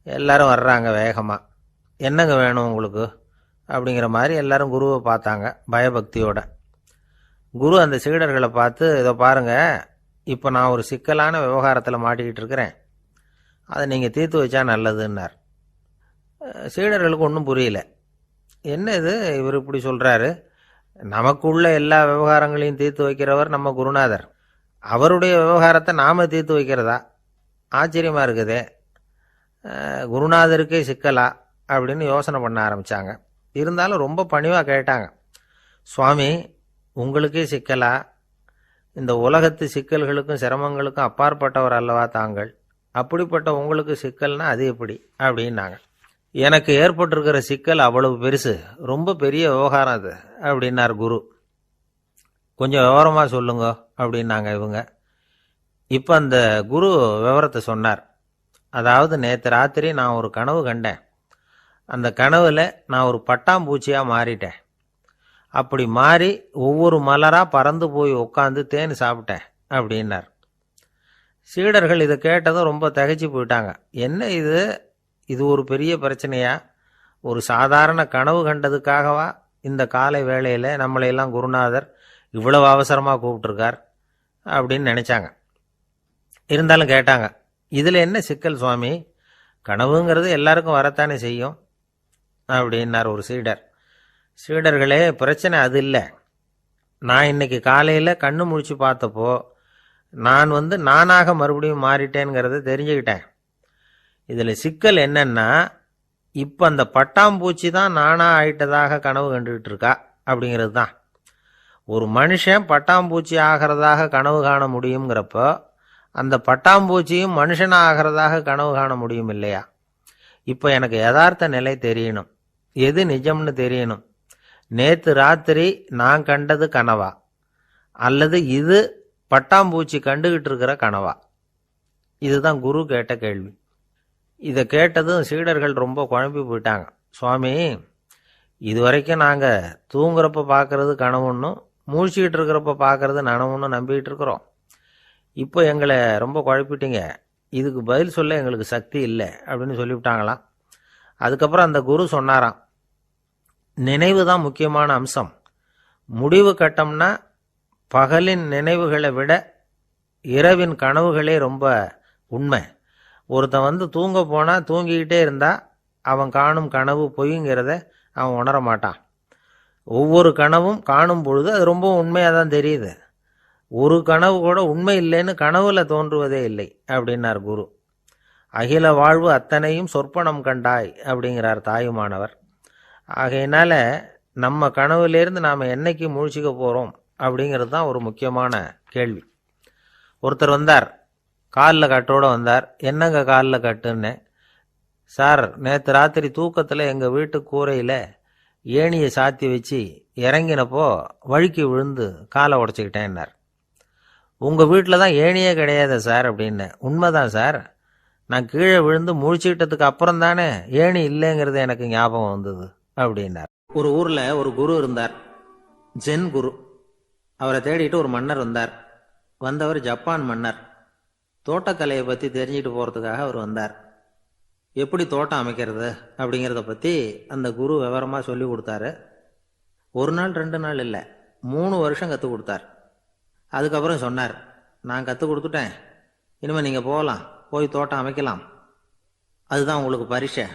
எல்லாரும் வர்றாங்க வேகமாக. என்னங்க வேணும் உங்களுக்கு அப்படிங்கிற மாதிரி எல்லாரும் குருவை பார்த்தாங்க பயபக்தியோட. குரு அந்த சீடர்களை பார்த்து, இதை பாருங்கள், இப்போ நான் ஒரு சிக்கலான விவகாரத்தில் மாட்டிக்கிட்டு இருக்கிறேன், அதை நீங்கள் தீர்த்து வச்சா நல்லதுன்னார். சீடர்களுக்கு ஒன்றும் புரியல. என்ன இது இவர் இப்படி சொல்கிறாரு, நமக்குள்ள எல்லா விவகாரங்களையும் தீர்த்து வைக்கிறவர் நம்ம குருநாதர், அவருடைய விவகாரத்தை நாம் தீர்த்து வைக்கிறதா, ஆச்சரியமாக இருக்குதே, குருநாதருக்கே சிக்கலா அப்படின்னு யோசனை பண்ண ஆரம்பித்தாங்க. இருந்தாலும் ரொம்ப பணிவாக கேட்டாங்க, சுவாமி உங்களுக்கே சிக்கலா, இந்த உலகத்து சிக்கல்களுக்கும் சிரமங்களுக்கும் அப்பாற்பட்டவர் அல்லவா தாங்கள், அப்படிப்பட்ட உங்களுக்கு சிக்கல்னா அது எப்படி அப்படின்னாங்க. எனக்கு ஏற்பட்டிருக்கிற சிக்கல் அவ்வளவு பெருசு, ரொம்ப பெரிய விவகாரம் அது அப்படின்னார் குரு. கொஞ்சம் விவரமாக சொல்லுங்க அப்படின்னாங்க இவங்க. இப்போ அந்த குரு விவரத்தை சொன்னார். அதாவது நேற்று ராத்திரி நான் ஒரு கனவு கண்டேன். அந்த கனவில் நான் ஒரு பட்டாம்பூச்சியாக மாறிட்டேன். அப்படி மாறி ஒவ்வொரு மலராக பறந்து போய் உட்காந்து தேன் சாப்பிட்டேன் அப்படின்னார். சீடர்கள் இதை கேட்டதும் ரொம்ப திகைச்சு போயிட்டாங்க. என்ன இது, இது ஒரு பெரிய பிரச்சனையா, ஒரு சாதாரண கனவு கண்டதுக்காகவா இந்த காலை வேளையில் நம்மளையெல்லாம் குருநாதர் இவ்வளவு அவசரமாக கூப்பிட்டுருக்கார் அப்படின்னு நினச்சாங்க. இருந்தாலும் கேட்டாங்க, இதில் என்ன சிக்கல் சுவாமி, கனவுங்கிறது எல்லாருக்கும் வரத்தானே செய்யும் அப்படின்னார் ஒரு சீடர். சீடர்களே, பிரச்சனை அது இல்லை. நான் இன்னைக்கு காலையில் கண்ணு முழிச்சு பார்த்தப்போ நான் நானாக மறுபடியும் மாறிட்டேங்கிறத தெரிஞ்சுக்கிட்டேன். இதில் சிக்கல் என்னன்னா, இப்போ அந்த பட்டாம்பூச்சி தான் நானாக ஆயிட்டதாக கனவு கண்டுகிட்டு இருக்கா அப்படிங்கிறது தான். ஒரு மனுஷன் பட்டாம்பூச்சி ஆகிறதாக கனவு காண முடியுங்கிறப்போ அந்த பட்டாம்பூச்சியும் மனுஷனாக ஆகிறதாக கனவு காண முடியும் இல்லையா? இப்போ எனக்கு யதார்த்த நிலை தெரியணும், எது நிஜம்னு தெரியணும். நேற்று ராத்திரி நான் கண்டது கனவா, அல்லது இது பட்டாம்பூச்சி கண்டுகிட்டு இருக்கிற கனவா? இதுதான் குரு கேட்ட கேள்வி. இதை கேட்டதும் சீடர்கள் ரொம்ப குழம்பி போயிட்டாங்க. சுவாமி, இது வரைக்கும் நாங்கள் தூங்குறப்ப பார்க்கறது கனவுன்னும் முழிச்சிக்கிட்டு இருக்கிறப்ப பார்க்கறது நனவுன்னு நம்பிக்கிட்டு இருக்கிறோம். இப்போ எங்களை ரொம்ப குழப்பிட்டீங்க, இதுக்கு பதில் சொல்ல எங்களுக்கு சக்தி இல்லை அப்படின்னு சொல்லிவிட்டாங்களாம். அதுக்கப்புறம் அந்த குரு சொன்னாராம், நினைவு தான் முக்கியமான அம்சம். முடிவு கட்டம்னா பகலின் நினைவுகளை விட இரவின் கனவுகளே ரொம்ப உண்மை. ஒருத்தன் தூங்க போனால் தூங்கிக்கிட்டே இருந்தால் அவன் காணும் கனவு பொய்ங்கிறத அவன் உணர மாட்டான். ஒவ்வொரு கனவும் காணும் பொழுது அது ரொம்ப உண்மையாக தான் தெரியுது. ஒரு கனவு கூட உண்மை இல்லைன்னு கனவுல தோன்றுவதே இல்லை அப்படின்னார் குரு. அகில வாழ்வு அத்தனையும் சொற்பனம் கண்டாய் அப்படிங்கிறார் தாயுமானவர். ஆகையினால நம்ம கனவுலேருந்து நாம் என்னைக்கு முழிச்சிக்க போகிறோம் அப்படிங்கிறது தான் ஒரு முக்கியமான கேள்வி. ஒருத்தர் வந்தார், காலில் கட்டோடு வந்தார். என்னங்க காலில் கட்டுன்னு? சார், நேற்று ராத்திரி தூக்கத்தில் எங்கள் வீட்டு கூரையில் ஏணியை சாத்தி வச்சு இறங்கினப்போ வழுக்கி விழுந்து காலை உடச்சிக்கிட்டேன்னார். உங்கள் வீட்டில் தான் ஏணியே கிடையாது சார் அப்படின்னு. உண்மைதான் சார், நான் கீழே விழுந்து முழிச்சுக்கிட்டதுக்கு அப்புறம் தானே ஏணி இல்லைங்கிறது எனக்கு ஞாபகம் வந்தது அப்படின்னார். ஒரு ஊரில் ஒரு குரு இருந்தார், ஜென் குரு. அவரை தேடிட்டு ஒரு மன்னர் வந்தார். வந்தவர் ஜப்பான் மன்னர். தோட்டக்கலையை பற்றி தெரிஞ்சுட்டு போகிறதுக்காக அவர் வந்தார். எப்படி தோட்டம் அமைக்கிறது அப்படிங்கிறத பற்றி அந்த குரு விவரமாக சொல்லி கொடுத்தாரு. ஒரு நாள் 2 நாள் இல்லை, 3 வருஷம் கற்றுக் கொடுத்தார். அதுக்கப்புறம் சொன்னார், நான் கற்றுக் கொடுத்துட்டேன், இனிமேல் நீங்கள் போகலாம், போய் தோட்டம் அமைக்கலாம், அதுதான் உங்களுக்கு பரிசை.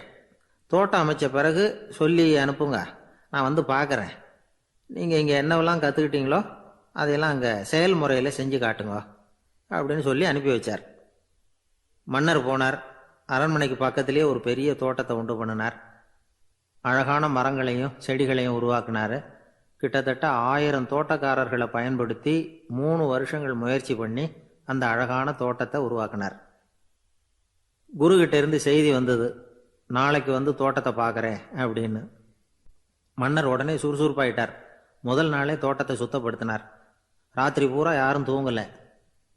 தோட்டம் அமைச்ச பிறகு சொல்லி அனுப்புங்க, நான் பார்க்குறேன். நீங்கள் இங்கே என்னவெல்லாம் கற்றுக்கிட்டீங்களோ அதையெல்லாம் அங்கே செயல்முறையில் செஞ்சு காட்டுங்க அப்படின்னு சொல்லி அனுப்பி வச்சார். மன்னர் போனார். அரண்மனைக்கு பக்கத்திலே ஒரு பெரிய தோட்டத்தை உண்டு பண்ணினார். அழகான மரங்களையும் செடிகளையும் உருவாக்கினார். கிட்டத்தட்ட 1000 தோட்டக்காரர்களை பயன்படுத்தி 3 வருஷங்கள் முயற்சி பண்ணி அந்த அழகான தோட்டத்தை உருவாக்கினார். குருகிட்ட இருந்து செய்தி வந்தது, நாளைக்கு தோட்டத்தை பார்க்குறேன் அப்படின்னு. மன்னர் உடனே சுறுசுறுப்பாயிட்டார். முதல் நாளே தோட்டத்தை சுத்தப்படுத்தினார். ராத்திரி பூரா யாரும் தூங்கலை.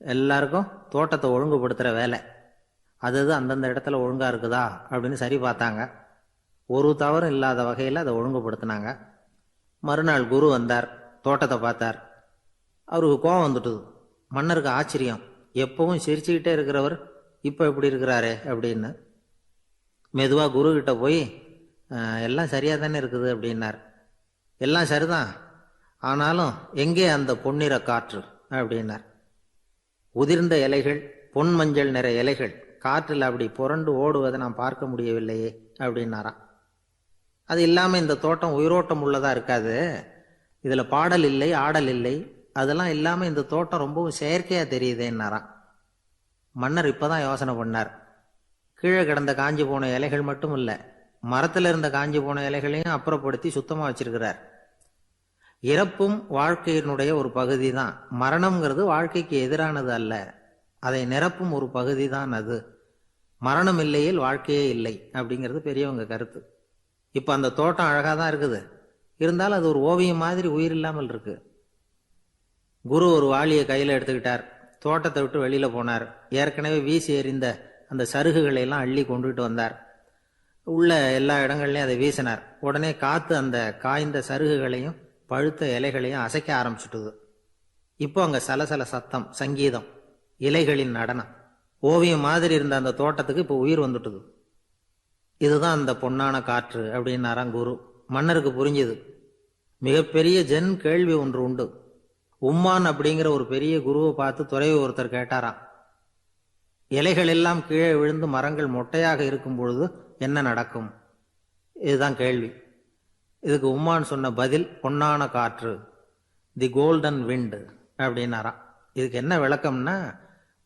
எல்லாருக்கும் தோட்டத்தை ஒழுங்குபடுத்துகிற வேலை. அது அந்தந்த இடத்துல ஒழுங்காக இருக்குதா அப்படின்னு சரி பார்த்தாங்க. ஒரு தவறும் இல்லாத வகையில் அதை ஒழுங்குபடுத்தினாங்க. மறுநாள் குரு வந்தார், தோட்டத்தை பார்த்தார். அவருக்கு கோபம் வந்துட்டுது. மன்னருக்கு ஆச்சரியம், எப்பவும் சிரிச்சுக்கிட்டே இருக்கிறவர் இப்போ எப்படி இருக்கிறாரே அப்படின்னு. மெதுவாக குருக்கிட்ட போய், எல்லாம் சரியாக தானே இருக்குது அப்படின்னார். எல்லாம் சரிதான், ஆனாலும் எங்கே அந்த பொன்னிற காற்று அப்படின்னார். உதிர்ந்த இலைகள், பொன் மஞ்சள் நிற இலைகள் காற்றில் அப்படி புரண்டு ஓடுவதை நான் பார்க்க முடியவில்லையே அப்படின்னாராம். அது இல்லாமல் இந்த தோட்டம் உயிரோட்டம் உள்ளதாக இருக்காது, இதில் பாடல் இல்லை, ஆடல் இல்லை, அதெல்லாம் இல்லாமல் இந்த தோட்டம் ரொம்பவும் செயற்கையாக தெரியுதேன்னாராம். மன்னர் இப்போ தான் யோசனை பண்ணார். கீழே கிடந்த காஞ்சி போன இலைகள் மட்டும் இல்லை, மரத்தில் இருந்த காஞ்சி போன இலைகளையும் அப்புறப்படுத்தி சுத்தமாக வச்சிருக்கிறார். இறப்பும் வாழ்க்கையினுடைய ஒரு பகுதி தான். மரணம்ங்கிறது வாழ்க்கைக்கு எதிரானது அல்ல, அதை நிரப்பும் ஒரு பகுதி தான் அது. மரணம் இல்லையில் வாழ்க்கையே இல்லை அப்படிங்கிறது பெரியவங்க கருத்து. இப்போ அந்த தோட்டம் அழகாக தான் இருக்குது, இருந்தாலும் அது ஒரு ஓவியம் மாதிரி உயிர் இல்லாமல் இருக்கு. குரு ஒரு வாளியை கையில் எடுத்துக்கிட்டார். தோட்டத்தை விட்டு வெளியில் போனார். ஏற்கனவே வீசி எறிந்த அந்த சருகுகளை எல்லாம் அள்ளி கொண்டுகிட்டு வந்தார். உள்ள எல்லா இடங்கள்லையும் அதை வீசினார். உடனே காற்று அந்த காய்ந்த சருகுகளையும் பழுத்த இலைகளையும் அசைக்க ஆரம்பிச்சுட்டுது. இப்போ அங்கே சலசல சத்தம், சங்கீதம், இலைகளின் நடனம், ஓவியம் மாதிரி இருந்த அந்த தோட்டத்துக்கு இப்போ உயிர் வந்துட்டுது. இதுதான் அந்த பொன்னான காற்று அப்படின்னாராம் குரு. மன்னருக்கு புரிஞ்சுது. மிகப்பெரிய ஜென் கேள்வி ஒன்று உண்டு. உம்மான் அப்படிங்கிற ஒரு பெரிய குருவை பார்த்து துறவி ஒருத்தர் கேட்டாராம், இலைகள் எல்லாம் கீழே விழுந்து மரங்கள் மொட்டையாக இருக்கும் பொழுது என்ன நடக்கும்? இதுதான் கேள்வி. இதுக்கு உம்மான் சொன்ன பதில் பொன்னான காற்று, தி கோல்டன் விண்ட் அப்படின்னாராம். இதுக்கு என்ன விளக்கம்னா,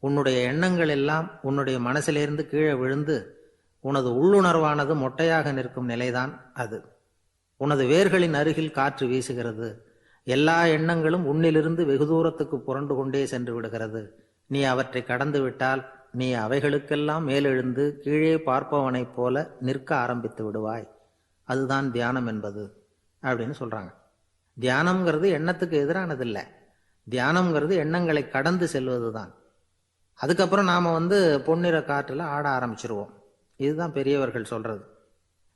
உன்னுடைய எண்ணங்கள் எல்லாம் உன்னுடைய மனசிலிருந்து கீழே விழுந்து உனது உள்ளுணர்வானது மொட்டையாக நிற்கும் நிலைதான் அது. உனது வேர்களின் அருகில் காற்று வீசுகிறது. எல்லா எண்ணங்களும் உன்னிலிருந்து வெகு தூரத்துக்கு புரண்டு கொண்டே சென்று விடுகிறது. நீ அவற்றை கடந்து விட்டால் நீ அவைகளுக்கெல்லாம் மேலெழுந்து கீழே பார்ப்பவனைப் போல நிற்க ஆரம்பித்து விடுவாய். அதுதான் தியானம் என்பது அப்படின்னு சொல்றாங்க. தியானம்ங்கிறது எண்ணத்துக்கு எதிரானதில்லை. தியானம்ங்கிறது எண்ணங்களை கடந்து செல்வது தான். அதுக்கப்புறம் நாம் பொன்னிற காற்றில் ஆட ஆரம்பிச்சிருவோம். இதுதான் பெரியவர்கள் சொல்றது.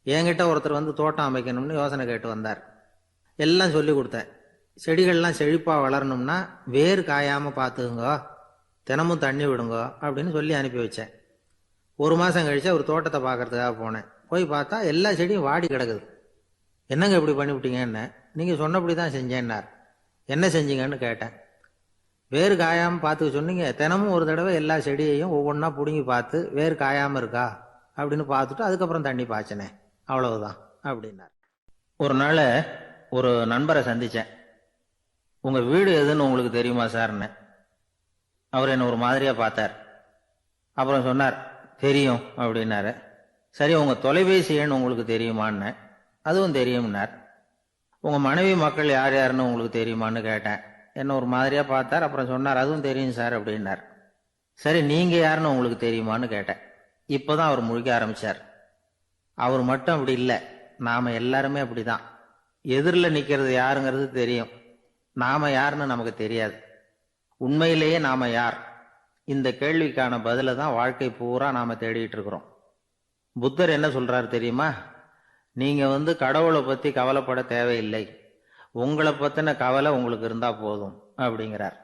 என்கிட்ட ஒருத்தர் வந்து தோட்டம் அமைக்கணும்னு யோசனை கேட்டு வந்தார். எல்லாம் சொல்லி கொடுத்தேன். செடிகள்லாம் செழிப்பாக வளரணும்னா வேர் காயாமல் பார்த்துக்குங்கோ, தினமும் தண்ணி விடுங்கோ அப்படின்னு சொல்லி அனுப்பி வச்சேன். ஒரு மாதம் கழிச்சு அவர் தோட்டத்தை பார்க்கறதுக்காக போனேன். போய் பார்த்தா எல்லா செடியும் வாடி கிடக்குது. என்னங்க இப்படி பண்ணிவிட்டீங்கன்னு. நீங்கள் சொன்னபடி தான் செஞ்சேன்னார். என்ன செஞ்சீங்கன்னு கேட்டேன். வேர் காயாமல் பார்த்துக்க சொன்னீங்க, தினமும் ஒரு தடவை எல்லா செடியையும் ஒவ்வொன்றா பிடுங்கி பார்த்து வேர் காயாமல் இருக்கா அப்படின்னு பார்த்துட்டு அதுக்கப்புறம் தண்ணி பாய்ச்சினே, அவ்வளவுதான் அப்படின்னார். ஒரு நாள் ஒரு நண்பரை சந்தித்தேன். உங்கள் வீடு எதுன்னு உங்களுக்கு தெரியுமா சார்ன்னு. அவர் என்னை ஒரு மாதிரியாக பார்த்தார். அப்புறம் சொன்னார், தெரியும் அப்படின்னாரு. சரி, உங்கள் தொலைபேசி எண் உங்களுக்கு தெரியுமான்னு. அதுவும் தெரியும்னார். உங்கள் மனைவி மக்கள் யார் யாருன்னு உங்களுக்கு தெரியுமான்னு கேட்டேன். என்ன ஒரு மாதிரியாக பார்த்தார். அப்புறம் சொன்னார், அதுவும் தெரியும் சார் அப்படின்னார். சரி, நீங்கள் யாருன்னு உங்களுக்கு தெரியுமான்னு கேட்டேன். இப்போ தான் அவர் முழிக்க ஆரம்பித்தார். அவர் மட்டும் அப்படி இல்லை, நாம் எல்லாருமே அப்படி தான். எதிரில் நிற்கிறது யாருங்கிறது தெரியும், நாம் யாருன்னு நமக்கு தெரியாது. உண்மையிலேயே நாம் யார்? இந்த கேள்விக்கான பதிலை தான் வாழ்க்கை பூரா நாம் தேடிட்டு இருக்கிறோம். புத்தர் என்ன சொல்கிறாரு தெரியுமா? நீங்கள் கடவுளை பற்றி கவலைப்பட தேவையில்லை, உங்களை பற்றின கவலை உங்களுக்கு இருந்தால் போதும் அப்படிங்கிறார்.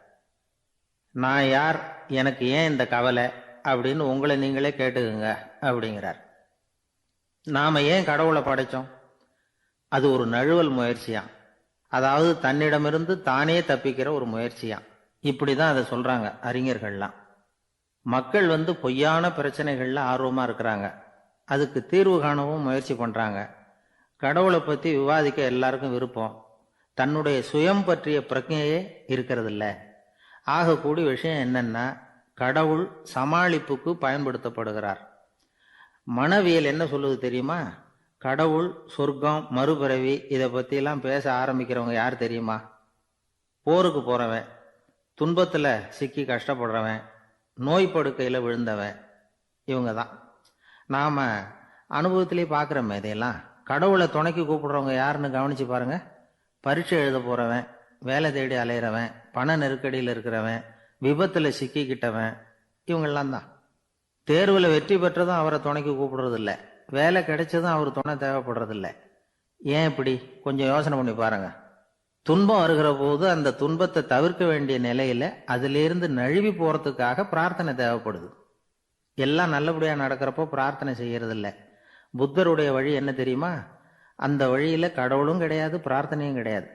நான் யார், எனக்கு ஏன் இந்த கவலை அப்படின்னு உங்களை நீங்களே கேட்டுக்குங்க அப்படிங்கிறார். நாம் ஏன் கடவுளை படைச்சோம்? அது ஒரு நழுவல் முயற்சியாம். அதாவது தன்னிடமிருந்து தானே தப்பிக்கிற ஒரு முயற்சியாம். இப்படி தான் அதை சொல்கிறாங்க அறிஞர்கள்லாம். மக்கள் பொய்யான பிரச்சனைகளில் ஆர்வமாக இருக்கிறாங்க, அதுக்கு தீர்வு காணவும் முயற்சி பண்ணுறாங்க. கடவுளை பற்றி விவாதிக்க எல்லாருக்கும் விருப்பம், தன்னுடைய சுயம் பற்றிய பிரஜையே இருக்கிறதில்ல. ஆகக்கூடிய விஷயம் என்னன்னா, கடவுள் சமாளிப்புக்கு பயன்படுத்தப்படுகிறார். மனவியல் என்ன சொல்லுது தெரியுமா? கடவுள், சொர்க்கம், மறுபிறவி இதை பற்றிலாம் பேச ஆரம்பிக்கிறவங்க யார் தெரியுமா? போருக்கு போகிறவன், துன்பத்தில் சிக்கி கஷ்டப்படுறவன், நோய் படுக்கையில் விழுந்தவன், இவங்க தான். நாம் அனுபவத்திலே பார்க்குறோமே இதையெல்லாம். கடவுளை துணைக்கு கூப்பிடுறவங்க யாருன்னு கவனித்து பாருங்க. பரீட்சை எழுத போகிறவன், வேலை தேடி அலையிறவன், பண நெருக்கடியில் இருக்கிறவன், விபத்தில் சிக்கிக்கிட்டவன், இவங்கெல்லாம் தான். தேர்வில் வெற்றி பெற்றதும் அவரை துணைக்கு கூப்பிடுறதில்ல, வேலை கிடைச்சதும் அவர் துணை தேவைப்படுறதில்ல. ஏன் இப்படி? கொஞ்சம் யோசனை பண்ணி பாருங்க. துன்பம் வருகிற போது அந்த துன்பத்தை தவிர்க்க வேண்டிய நிலையில அதிலிருந்து நழுவி போறதுக்காக பிரார்த்தனை தேவைப்படுது. எல்லாம் நல்லபடியா நடக்கிறப்போ பிரார்த்தனை செய்யறதில்ல. புத்தருடைய வழி என்ன தெரியுமா? அந்த வழியில கடவுளும் கிடையாது, பிரார்த்தனையும் கிடையாது.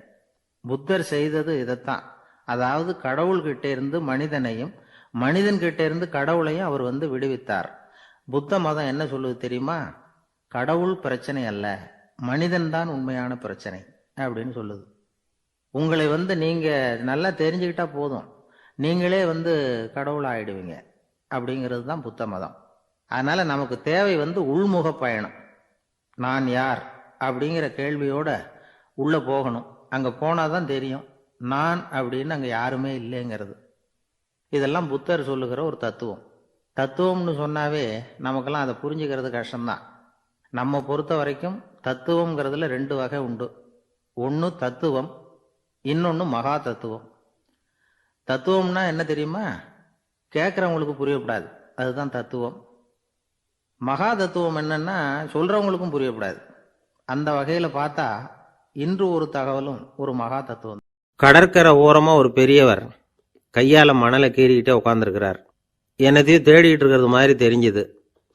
புத்தர் செய்தது இதைத்தான். அதாவது கடவுள்கிட்ட இருந்து மனிதனையும், மனிதன் கிட்ட இருந்து கடவுளையும் அவர் விடுவித்தார். புத்த மதம் என்ன சொல்லுது தெரியுமா? கடவுள் பிரச்சனை அல்ல, மனிதன் தான் உண்மையான பிரச்சனை அப்படின்னு சொல்லுது. உங்களை நீங்க நல்லா தெரிஞ்சுக்கிட்டா போதும், நீங்களே கடவுள் ஆயிடுவீங்க அப்படிங்கிறது தான் புத்த மதம். அதனால நமக்கு தேவை உள்முக பயணம். நான் யார் அப்படிங்கிற கேள்வியோட உள்ள போகணும். அங்க போனாதான் தெரியும் நான் அப்படின்னு அங்க யாருமே இல்லைங்கிறது. இதெல்லாம் புத்தர் சொல்லுகிற ஒரு தத்துவம். தத்துவம்னு சொன்னாவே நமக்கெல்லாம் அதை புரிஞ்சுக்கிறது கஷ்டம்தான். நம்ம பொறுத்த வரைக்கும் தத்துவம்ங்கிறதுல 2 வகை உண்டு. ஒன்று தத்துவம், இன்னொன்று மகா தத்துவம். தத்துவம்னா என்ன தெரியுமா? கேட்குறவங்களுக்கு புரியப்படாது, அதுதான் தத்துவம். மகா தத்துவம் என்னன்னா சொல்றவங்களுக்கும் புரியப்படாது. அந்த வகையில் பார்த்தா இன்று ஒரு தகவலும் ஒரு மகா தத்துவம். கடற்கரை ஓரமாக ஒரு பெரியவர் கையால் மணலை கீறிக்கிட்டே உட்காந்துருக்கிறார். என்னத்தையும் தேடிட்டு இருக்கிறது மாதிரி தெரிஞ்சுது.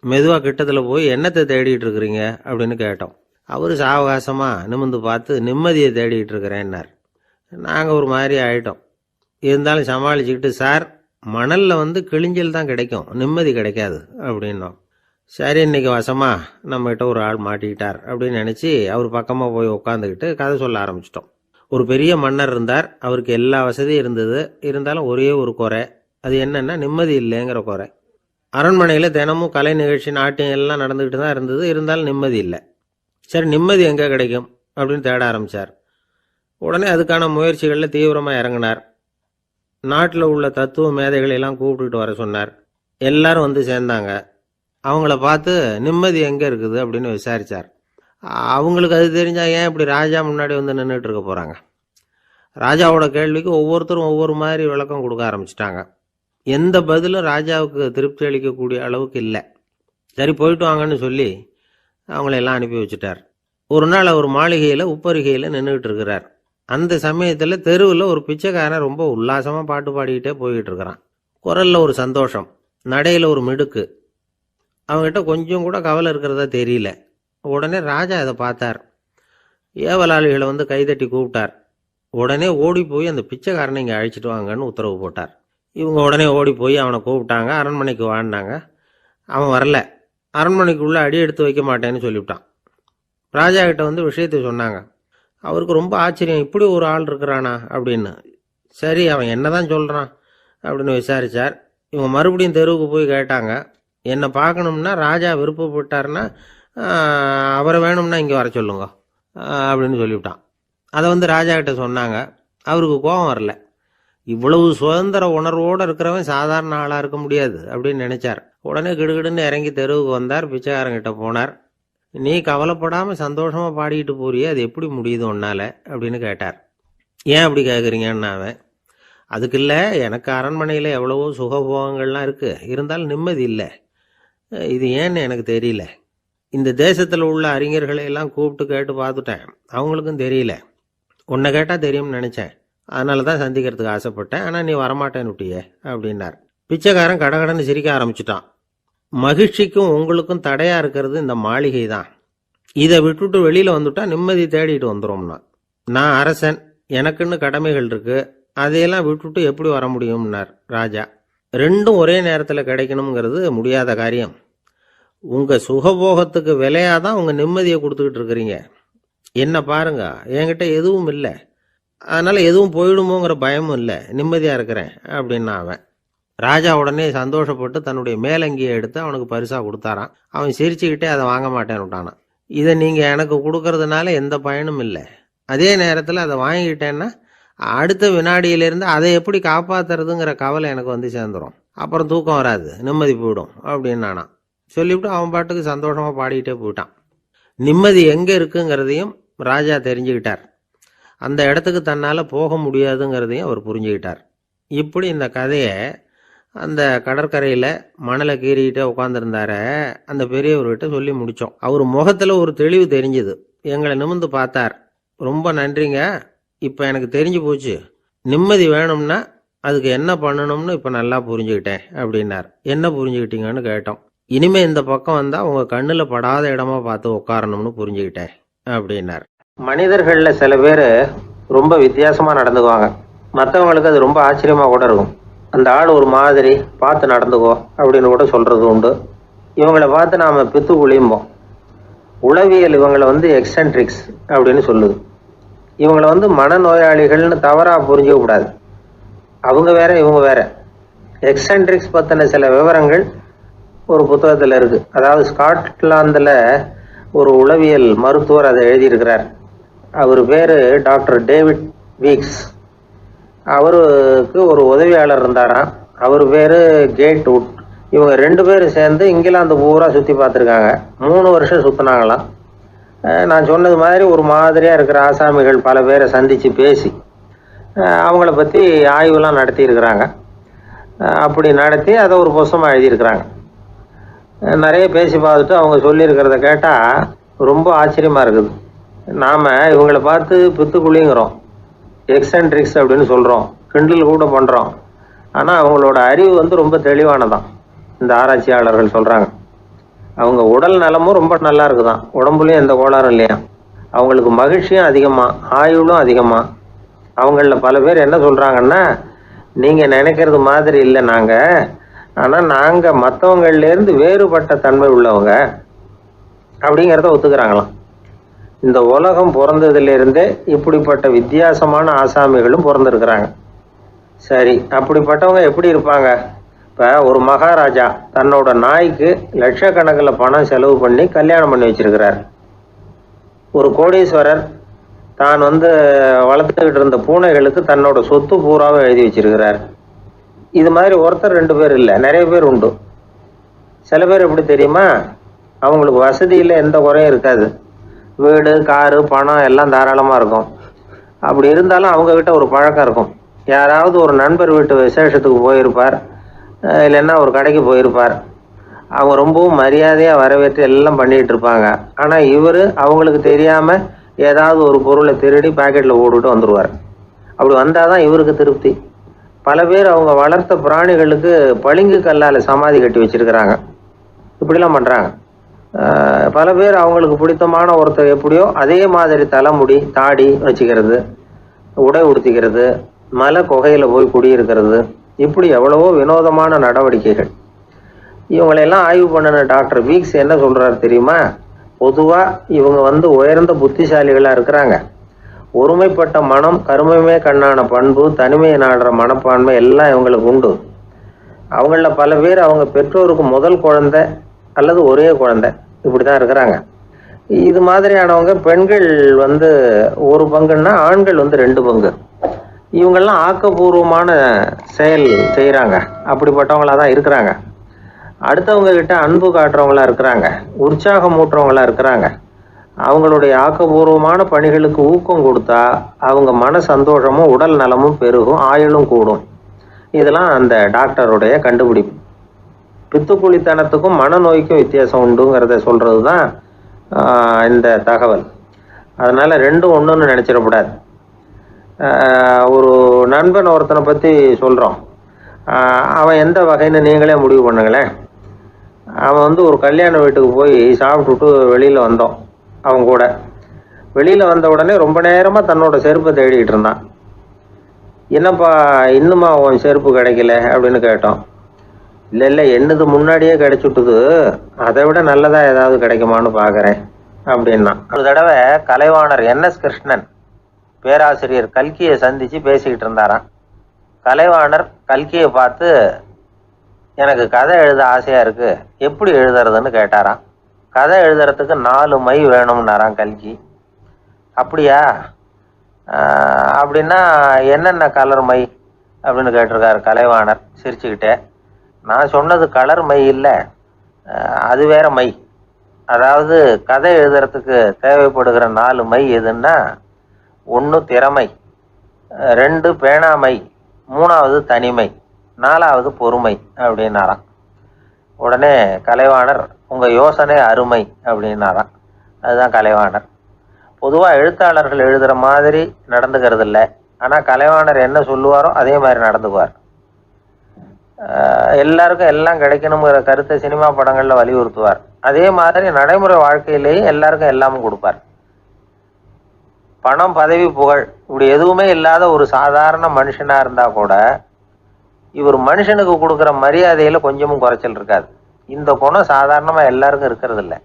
மெதுவாக கிட்டத்தில் போய் என்னத்தை தேடிட்டு இருக்கிறீங்க அப்படின்னு கேட்டோம். அவர் சாவகாசமாக நிமிர்ந்து பார்த்து நிம்மதியை தேடிட்டு இருக்கிறேன்னார். நாங்கள் ஒரு மாதிரி ஆகிட்டோம். இருந்தாலும் சமாளிச்சுக்கிட்டு, சார் மணலில் கிழிஞ்சல் தான் கிடைக்கும், நிம்மதி கிடைக்காது அப்படின்னோம். சரி, இன்னைக்கு வசமா நம்மகிட்ட ஒரு ஆள் மாட்டிக்கிட்டார் அப்படின்னு நினச்சி அவர் பக்கமாக போய் உட்காந்துக்கிட்டு கதை சொல்ல ஆரம்பிச்சிட்டோம். ஒரு பெரிய மன்னர் இருந்தார், அவருக்கு எல்லா வசதியும் இருந்தது. இருந்தாலும் ஒரே ஒரு குறை, அது என்னன்னா நிம்மதி இல்லைங்கிற குறை. அரண்மனையில் தினமும் கலை நிகழ்ச்சி, நாட்டியம் எல்லாம் நடந்துக்கிட்டு தான் இருந்தது. இருந்தாலும் நிம்மதி இல்லை. சரி, நிம்மதி எங்கே கிடைக்கும் அப்படின்னு தேட ஆரம்பித்தார். உடனே அதுக்கான முயற்சிகளில் தீவிரமாக இறங்கினார். நாட்டில் உள்ள தத்துவ மேதைகளெல்லாம் கூப்பிட்டுட்டு வர சொன்னார். எல்லாரும் சேர்ந்தாங்க. அவங்கள பார்த்து நிம்மதி எங்கே இருக்குது அப்படின்னு விசாரித்தார். அவங்களுக்கு அது தெரிஞ்சால் ஏன் இப்படி ராஜா முன்னாடி நின்றுட்டு இருக்க போகிறாங்க? ராஜாவோட கேள்விக்கு ஒவ்வொருத்தரும் ஒவ்வொரு மாதிரி விளக்கம் கொடுக்க ஆரம்பிச்சிட்டாங்க. எந்த பதிலும் ராஜாவுக்கு திருப்தி அளிக்கக்கூடிய அளவுக்கு இல்லை. சரி, போயிட்டு வாங்கன்னு சொல்லி அவங்களையெல்லாம் அனுப்பி வச்சுட்டார். ஒரு நாள் அவர் மாளிகையில் உப்பருகையில் நின்றுக்கிட்டு இருக்கிறார். அந்த சமயத்தில் தெருவில் ஒரு பிச்சைக்காரன் ரொம்ப உல்லாசமாக பாட்டு பாடிக்கிட்டே போய்கிட்டு இருக்கிறான். குரலில் ஒரு சந்தோஷம், நடையில் ஒரு மிடுக்கு. அவங்ககிட்ட கொஞ்சம் கூட கவலை இருக்கிறதா தெரியல. உடனே ராஜா இதை பார்த்தார். ஏவலாளிகளை வந்து கைதட்டி கூப்பிட்டார். உடனே ஓடி போய் அந்த பிச்சைக்காரனை இங்கே அழைச்சிட்டு வாங்கன்னு உத்தரவு போட்டார். இவங்க உடனே ஓடி போய் அவனை கூப்பிட்டாங்க. அரண்மனைக்கு வாழ்ந்தாங்க. அவன் வரல. அரண்மனைக்குள்ளே அடி எடுத்து வைக்க மாட்டேன்னு சொல்லிவிட்டான். ராஜா கிட்ட வந்து விஷயத்தை சொன்னாங்க. அவருக்கு ரொம்ப ஆச்சரியம், இப்படி ஒரு ஆள் இருக்கிறானா அப்படின்னு. சரி, அவன் என்ன தான் சொல்கிறான் அப்படின்னு விசாரித்தார். இவங்க மறுபடியும் தெருவுக்கு போய் கேட்டாங்க. என்னை பார்க்கணும்னா ராஜா விருப்பப்பட்டார்னா அவரை வேணும்னா இங்கே வர சொல்லுங்க அப்படின்னு சொல்லிவிட்டான். அதை வந்து ராஜா கிட்ட சொன்னாங்க. அவருக்கு கோபம் வரல. இவ்வளவு சுதந்திர உணர்வோடு இருக்கிறவன் சாதாரண ஆளாக இருக்க முடியாது அப்படின்னு நினைச்சார். உடனே கிடுகிடுன்னு இறங்கி தெருவுக்கு வந்தார். பிச்சைக்காரங்கிட்ட போனார். நீ கவலைப்படாமல் சந்தோஷமாக பாடிக்கிட்டு போறியே, அது எப்படி முடியுது உன்னால அப்படின்னு கேட்டார். ஏன் அப்படி கேட்குறீங்கன்னு அவன், அதுக்கு இல்லை, எனக்கு அரண்மனையில் எவ்வளவோ சுகபோகங்கள்லாம் இருக்குது, இருந்தாலும் நிம்மதி இல்லை. இது ஏன்னு எனக்கு தெரியல. இந்த தேசத்தில் உள்ள அறிஞர்களை எல்லாம் கூப்பிட்டு கேட்டு பார்த்துட்டேன், அவங்களுக்கும் தெரியல. உன்னை கேட்டால் தெரியும்னு நினச்சேன், அதனால தான் சந்திக்கிறதுக்கு ஆசைப்பட்டேன். ஆனால் நீ வரமாட்டேன்னு விட்டியே அப்படின்னார். பிச்சைக்காரன் கடகடன்னு சிரிக்க ஆரம்பிச்சிட்டான். மகிழ்ச்சிக்கும் உங்களுக்கும் தடையாக இருக்கிறது இந்த மாளிகை தான். இதை விட்டுட்டு வெளியில் வந்துட்டா நிம்மதி தேடிட்டு வந்துடும்னா. நான் அரசன், எனக்குன்னு கடமைகள் இருக்குது, அதையெல்லாம் விட்டுட்டு எப்படி வர முடியும்னார் ராஜா. ரெண்டும் ஒரே நேரத்தில் கிடைக்கணுங்கிறது முடியாத காரியம். உங்கள் சுகபோகத்துக்கு விலையாக தான் உங்கள் நிம்மதியை கொடுத்துக்கிட்டு இருக்கிறீங்க. என்ன பாருங்க, என்கிட்ட எதுவும் இல்லை, அதனால் எதுவும் போயிடுமோங்கிற பயமும் இல்லை, நிம்மதியாக இருக்கிறேன் அப்படின்னா அவன். ராஜா உடனே சந்தோஷப்பட்டு தன்னுடைய மேலங்கியை எடுத்து அவனுக்கு பரிசாக கொடுத்தாரான். அவன் சிரிச்சுக்கிட்டே அதை வாங்க மாட்டேன்னு விட்டானான். இதை நீங்கள் எனக்கு கொடுக்கறதுனால எந்த பயனும் இல்லை, அதே நேரத்தில் அதை வாங்கிக்கிட்டேன்னா அடுத்த வினாடியிலேருந்து அதை எப்படி காப்பாற்றுறதுங்கிற கவலை எனக்கு வந்து சேர்ந்துடும், அப்புறம் தூக்கம் வராது, நிம்மதி போயிடும் அப்படின்னானா. சொல்லிவிட்டு அவன் பாட்டுக்கு சந்தோஷமாக பாடிக்கிட்டே போயிட்டான். நிம்மதி எங்கே இருக்குங்கிறதையும் ராஜா தெரிஞ்சுக்கிட்டார். அந்த இடத்துக்கு தன்னால் போக முடியாதுங்கிறதையும் அவர் புரிஞ்சுக்கிட்டார். இப்படி இந்த கதையை அந்த கடற்கரையில் மணலை கீறிக்கிட்டே உட்காந்துருந்தார அந்த பெரியவர்கிட்ட சொல்லி முடித்தோம். அவர் முகத்தில் ஒரு தெளிவு தெரிஞ்சுது. எங்களை நிமிர்ந்து பார்த்தார். ரொம்ப நன்றிங்க, இப்போ எனக்கு தெரிஞ்சு போச்சு, நிம்மதி வேணும்னா அதுக்கு என்ன பண்ணணும்னு இப்போ நல்லா புரிஞ்சுக்கிட்டேன் அப்படின்னார். என்ன புரிஞ்சுக்கிட்டீங்கன்னு கேட்டோம். இனிமே இந்த பக்கம் வந்தால் உங்கள் கண்ணில் படாத இடமா பார்த்து உட்காரணும்னு புரிஞ்சுக்கிட்டேன் அப்படின்னார். மனிதர்களில் சில பேர் ரொம்ப வித்தியாசமாக நடந்துக்குவாங்க. மற்றவங்களுக்கு அது ரொம்ப ஆச்சரியமாக கூட இருக்கும். அந்த ஆள் ஒரு மாதிரி பார்த்து நடந்துக்கோ அப்படின்னு கூட சொல்கிறது உண்டு. இவங்களை பார்த்து நாம் பித்து குளியும்போம். உளவியல் இவங்களை வந்து எக்ஸென்ட்ரிக்ஸ் அப்படின்னு சொல்லுது. இவங்களை வந்து மனநோயாளிகள்னு தவறாக புரிஞ்சிக்கக்கூடாது. அவங்க வேற, இவங்க வேற. எக்ஸென்ட்ரிக்ஸ் பற்றின சில விவரங்கள் ஒரு புத்தகத்தில் இருக்குது. அதாவது ஸ்காட்லாந்தில் ஒரு உளவியல் மருத்துவர் அதை எழுதியிருக்கிறார். அவர் பேர் டாக்டர் டேவிட் வீக்ஸ். அவருக்கு ஒரு உதவியாளர் இருந்தாராம். அவர் பேர் கேட் வுட். இவங்க 2 பேரும் சேர்ந்து இங்கிலாந்து பூரா சுற்றி பார்த்துருக்காங்க. 3 வருஷம் சுற்றினாங்களாம். நான் சொன்னது மாதிரி ஒரு மாதிரியாக இருக்கிற ஆசாமிகள் பல பேரை சந்தித்து பேசி அவங்கள பற்றி ஆய்வுலாம் நடத்தியிருக்கிறாங்க. அப்படி நடத்தி அதை ஒரு புஸ்தகமாக எழுதியிருக்கிறாங்க. நிறைய பேசி பார்த்துட்டு அவங்க சொல்லியிருக்கிறத கேட்டால் ரொம்ப ஆச்சரியமாக இருக்குது. நாம் இவங்களை பார்த்து பித்துக்குழிங்கிறோம், எக்ஸென்ட்ரிக்ஸ் அப்படின்னு சொல்கிறோம், கிண்டல் கூட பண்ணுறோம். ஆனால் அவங்களோட அறிவு வந்து ரொம்ப தெளிவானதான். இந்த ஆராய்ச்சியாளர்கள் சொல்கிறாங்க. அவங்க உடல் நலமும் ரொம்ப நல்லா இருக்குதான், உடம்புலையும் எந்த கோளாறும் இல்லையா. அவங்களுக்கு மகிழ்ச்சியும் அதிகமாக, ஆயுளும் அதிகமாக. அவங்களில் பல பேர் என்ன சொல்கிறாங்கன்னா, நீங்கள் நினைக்கிறது மாதிரி இல்லை நாங்கள், ஆனால் நாங்கள் மற்றவங்கள்லேருந்து வேறுபட்ட தன்மை உள்ளவங்க அப்படிங்கிறத ஒத்துக்கிறாங்களாம். இந்த உலகம் பிறந்ததுலேருந்தே இப்படிப்பட்ட வித்தியாசமான ஆசாமிகளும் பிறந்திருக்கிறாங்க. சரி, அப்படிப்பட்டவங்க எப்படி இருப்பாங்க? இப்போ ஒரு மகாராஜா தன்னோட நாய்க்கு லட்சக்கணக்கில் பணம் செலவு பண்ணி கல்யாணம் பண்ணி வச்சிருக்கிறார். ஒரு கோடீஸ்வரர் தான் வந்து வளர்த்துக்கிட்டு இருந்த பூனைகளுக்கு தன்னோட சொத்து பூராவும் எழுதி வச்சிருக்கிறார். இது மாதிரி ஒருத்தர் 2 பேர் இல்லை, நிறைய பேர் உண்டு. சில பேர் எப்படி தெரியுமா, அவங்களுக்கு வசதியில் எந்த குறையும் இருக்காது. வீடு, காரு, பணம் எல்லாம் தாராளமாக இருக்கும். அப்படி இருந்தாலும் அவங்கக்கிட்ட ஒரு பழக்கம் இருக்கும். யாராவது ஒரு நண்பர் வீட்டு விசேஷத்துக்கு போயிருப்பார், இல்லைன்னா ஒரு கடைக்கு போயிருப்பார். அவங்க ரொம்பவும் மரியாதையாக வரவேற்று எல்லாம் பண்ணிகிட்டு இருப்பாங்க. ஆனால் இவர் அவங்களுக்கு தெரியாமல் ஏதாவது ஒரு பொருளை திருடி பாக்கெட்டில் போட்டுட்டு வந்துடுவார். அப்படி வந்தால் தான் இவருக்கு திருப்தி. பல பேர் அவங்க வளர்த்த பிராணிகளுக்கு பளிங்கு கல்லால் சமாதி கட்டி வச்சிருக்கிறாங்க. இப்படிலாம் பண்ணுறாங்க. பல பேர் அவங்களுக்கு பிடித்தமான ஒருத்தர் எப்படியோ அதே மாதிரி தலைமுடி தாடி வச்சுக்கிறது, உடை உடுத்திக்கிறது, மலை குகையில் போய் குடியிருக்கிறது, இப்படி எவ்வளவோ வினோதமான நடவடிக்கைகள். இவங்களையெல்லாம் ஆய்வு பண்ணின டாக்டர் வீக்ஸ் என்ன சொல்கிறாரு தெரியுமா? பொதுவாக இவங்க உயர்ந்த புத்திசாலிகளாக இருக்கிறாங்க. ஒருமைப்பட்ட மனம், கருமையுமே கண்ணான பண்பு, தனிமையை நாடுற மனப்பான்மை எல்லாம் இவங்களுக்கு உண்டு. அவங்கள பல பேர் அவங்க பெற்றோருக்கு முதல் குழந்தை அல்லது ஒரே குழந்தை இப்படி தான் இருக்கிறாங்க. இது மாதிரியானவங்க பெண்கள் ஒரு பங்குன்னா ஆண்கள் 2 பங்கு. இவங்கெல்லாம் ஆக்கப்பூர்வமான செயல் செய்கிறாங்க. அப்படிப்பட்டவங்களாக தான் இருக்கிறாங்க. அடுத்தவங்க கிட்ட அன்பு காட்டுறவங்களா இருக்கிறாங்க, உற்சாகம் ஊட்டுறவங்களா இருக்கிறாங்க. அவங்களுடைய ஆக்கப்பூர்வமான பணிகளுக்கு ஊக்கம் கொடுத்தா அவங்க மன சந்தோஷமும் உடல் நலமும் பெருகும், ஆயுளும் கூடும். இதெல்லாம் அந்த டாக்டருடைய கண்டுபிடிப்பு. பித்துக்குழித்தனத்துக்கும் மனநோய்க்கும் வித்தியாசம் உண்டுங்கிறத சொல்கிறது தான் இந்த தகவல். அதனால் ரெண்டும் ஒன்றுன்னு நினச்சிடக்கூடாது. ஒரு நண்பன் ஒருத்தனை பற்றி சொல்கிறோம். அவன் எந்த வகைன்னு நீங்களே முடிவு பண்ணுங்களேன். அவன் ஒரு கல்யாண வீட்டுக்கு போய் சாப்பிட்டுட்டு வெளியில் வந்தோம். அவங்க கூட வெளியில் வந்த உடனே ரொம்ப நேரமாக தன்னோட செருப்பை தேடிக்கிட்டு இருந்தான். என்னப்பா இன்னுமா உன் செருப்பு கிடைக்கல அப்படின்னு கேட்டோம். இல்லை என்னது முன்னாடியே கிடைச்சுட்டுது, அதை விட நல்லதாக ஏதாவது கிடைக்குமான்னு பார்க்குறேன் அப்படின்னா. ஒரு தடவை கலைவாணர் என்எஸ் கிருஷ்ணன் பேராசிரியர் கல்கியை சந்தித்து பேசிக்கிட்டு இருந்தாராம். கலைவாணர் கல்கியை பார்த்து, எனக்கு கதை எழுத ஆசையாக இருக்குது, எப்படி எழுதுறதுன்னு கேட்டாராம். கதை எழுதுறதுக்கு 4 மை வேணும்னாராம் கல்கி. அப்படியா, அப்படின்னா என்னென்ன கலர் மை அப்படின்னு கேட்டிருக்காரு கலைவாணர் சிரிச்சுக்கிட்டே. நான் சொன்னது கலர் மை இல்லை, அது வேற மை. அதாவது கதை எழுதுறதுக்கு தேவைப்படுகிற 4 மை எதுன்னா, 1 திறமை, 2 பேணாமை, 3வது தனிமை, 4வது பொறுமை அப்படின்னாராம். உடனே கலைவாணர், உங்கள் யோசனை அருமை அப்படின்னாராம். அதுதான் கலைவாணர். பொதுவாக எழுத்தாளர்கள் எழுதுகிற மாதிரி நடந்துக்கிறது இல்லை. ஆனால் கலைவாணர் என்ன சொல்லுவாரோ அதே மாதிரி நடந்துக்குவார். எல்லாருக்கும் எல்லாம் கிடைக்கணுங்கிற கருத்தை சினிமா படங்களில் வலியுறுத்துவார். அதே மாதிரி நடைமுறை வாழ்க்கையிலேயும் எல்லாருக்கும் எல்லாமும் கொடுப்பார். பணம், பதவி, புகழ் இப்படி எதுவுமே இல்லாத ஒரு சாதாரண மனுஷனாக இருந்தால் கூட இவர் மனுஷனுக்கு கொடுக்குற மரியாதையில் கொஞ்சமும் குறைச்சல் இருக்காது. இந்த குணம் சாதாரணமாக எல்லாருக்கும் இருக்கிறது இல்லை.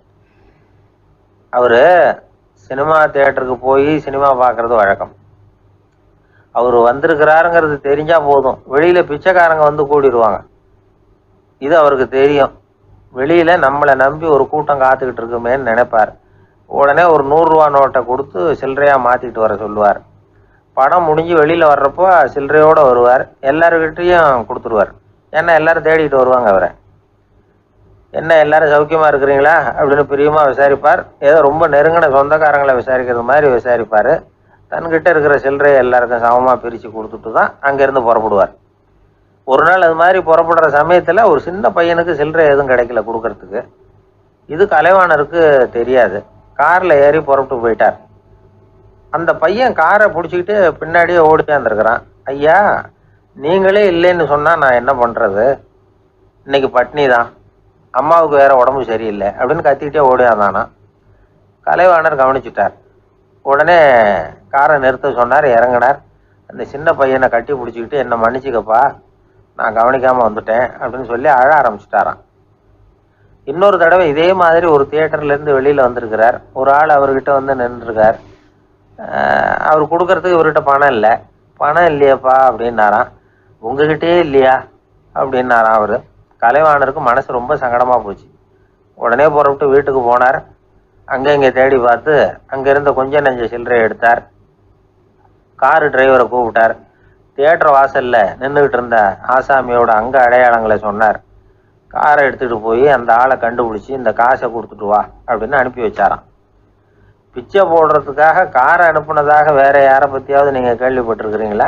அவர் சினிமா தியேட்டருக்கு போய் சினிமா பார்க்குறது வழக்கம். அவர் வந்திருக்கிறாருங்கிறது தெரிஞ்சால் போதும், வெளியில் பிச்சைக்காரங்க கூடிடுவாங்க. இது அவருக்கு தெரியும். வெளியில் நம்மளை நம்பி ஒரு கூட்டம் காத்துக்கிட்டு இருக்குமேன்னு நினைப்பார். உடனே ஒரு 100 ரூபா நோட்டை கொடுத்து சில்லறையாக மாற்றிக்கிட்டு வர சொல்லுவார். படம் முடிஞ்சு வெளியில் வர்றப்போ சில்லறையோடு வருவார். எல்லாருக்கிட்டையும் கொடுத்துருவார். ஏன்னா எல்லோரும் தேடிட்டு வருவாங்க அவரை. என்ன எல்லாரும் சௌக்கியமாக இருக்கிறீங்களா அப்படின்னு பிரியமாக விசாரிப்பார். ஏதோ ரொம்ப நெருங்கின சொந்தக்காரங்களை விசாரிக்கிறது மாதிரி விசாரிப்பார். தன்கிட்ட இருக்கிற சில்லறையை எல்லாருக்கும் சமமாக பிரித்து கொடுத்துட்டு தான் அங்கேருந்து புறப்படுவார். ஒரு நாள் அது மாதிரி புறப்படுற சமயத்தில் ஒரு சின்ன பையனுக்கு சில்லறை எதுவும் கிடைக்கல கொடுக்கறதுக்கு. இது கலைவாணருக்கு தெரியாது. காரில் ஏறி புறப்பட்டு போயிட்டார். அந்த பையன் காரை பிடிச்சிக்கிட்டு பின்னாடியே ஓடியாந்துருக்கிறான். ஐயா, நீங்களே இல்லைன்னு சொன்னால் நான் என்ன பண்ணுறது? இன்னைக்கு பட்னி தான், அம்மாவுக்கு வேற உடம்பு சரியில்லை அப்படின்னு கத்திக்கிட்டே ஓடியாந்தானா. கலைவாணர் கவனிச்சுட்டார். உடனே காரை நிறுத்த சொன்னார். இறங்கினார். அந்த சின்ன பையனை கட்டி பிடிச்சிக்கிட்டு, என்னை மன்னிச்சுக்கப்பா, நான் கவனிக்காமல் வந்துட்டேன் அப்படின்னு சொல்லி அழ ஆரம்பிச்சிட்டாராம். இன்னொரு தடவை இதே மாதிரி ஒரு தியேட்டர்லேருந்து வெளியில் வந்திருக்கிறார். ஒரு ஆள் அவர்கிட்ட நின்றுருக்கார். அவர் கொடுக்கறதுக்கு இவர்கிட்ட பணம் இல்லை. பணம் இல்லையாப்பா அப்படின்னாராம். உங்ககிட்டயே இல்லையா அப்படின்னாராம் அவர். கலைவாணருக்கு மனசு ரொம்ப சங்கடமாக போச்சு. உடனே புறப்பட்டு வீட்டுக்கு போனார். அங்கே இங்கே தேடி பார்த்து அங்கேருந்த கொஞ்சம் நெஞ்ச சில்லறை எடுத்தார். காரு டிரைவரை கூப்பிட்டார். தியேட்டர் வாசலில் நின்றுக்கிட்டு இருந்த ஆசாமியோட அங்க அடையாளங்களை சொன்னார். காரை எடுத்துகிட்டு போய் அந்த ஆளை கண்டுபிடிச்சி இந்த காசை கொடுத்துட்டு வா அப்படின்னு அனுப்பி வச்சாராம். பிச்சை போடுறதுக்காக காரை அனுப்புனதாக வேற யாரை பற்றியாவது நீங்கள் கேள்விப்பட்டிருக்கிறீங்களா?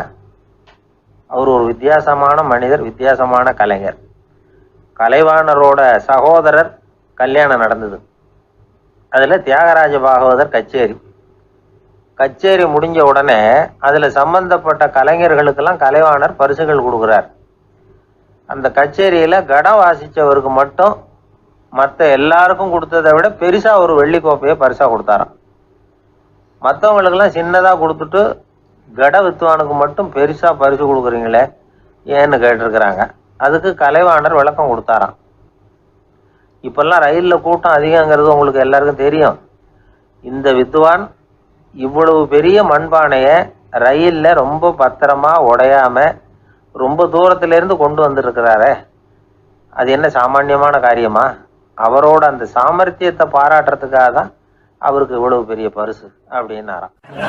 அவர் ஒரு வித்தியாசமான மனிதர், வித்தியாசமான கலைஞர். கலைவாணரோட சகோதரர் கல்யாணம் நடந்தது. அதில் தியாகராஜ பாகவதர் கச்சேரி முடிஞ்ச உடனே அதில் சம்பந்தப்பட்ட கலைஞர்களுக்கெல்லாம் கலைவாணர் பரிசுகள் கொடுக்குறார். அந்த கச்சேரியில் கடம் வாசித்தவருக்கு மட்டும் மற்ற எல்லாருக்கும் கொடுத்ததை விட பெருசாக ஒரு வெள்ளி கோப்பையை பரிசாக கொடுத்தாராம். மற்றவங்களுக்கெல்லாம் சின்னதாக கொடுத்துட்டு கட வித்துவானுக்கு மட்டும் பெருசாக பரிசு கொடுக்குறீங்களே ஏன்னு கேட்டிருக்கிறாங்க. அதுக்கு கலைவாணர் விளக்கம் கொடுத்தாராம். இப்பெல்லாம் ரயிலில் கூட்டம் அதிகங்கிறது உங்களுக்கு எல்லாருக்கும் தெரியும். இந்த வித்துவான் இவ்வளவு பெரிய மண்பானையை ரயிலில் ரொம்ப பத்திரமா உடையாம ரொம்ப தூரத்திலேருந்து கொண்டு வந்துருக்கிறாரே, அது என்ன சாமானியமான காரியமா? அவரோட அந்த சாமர்த்தியத்தை பாராட்டுறதுக்காக தான் அவருக்கு இவ்வளவு பெரிய பரிசு அப்படின்னாராம்.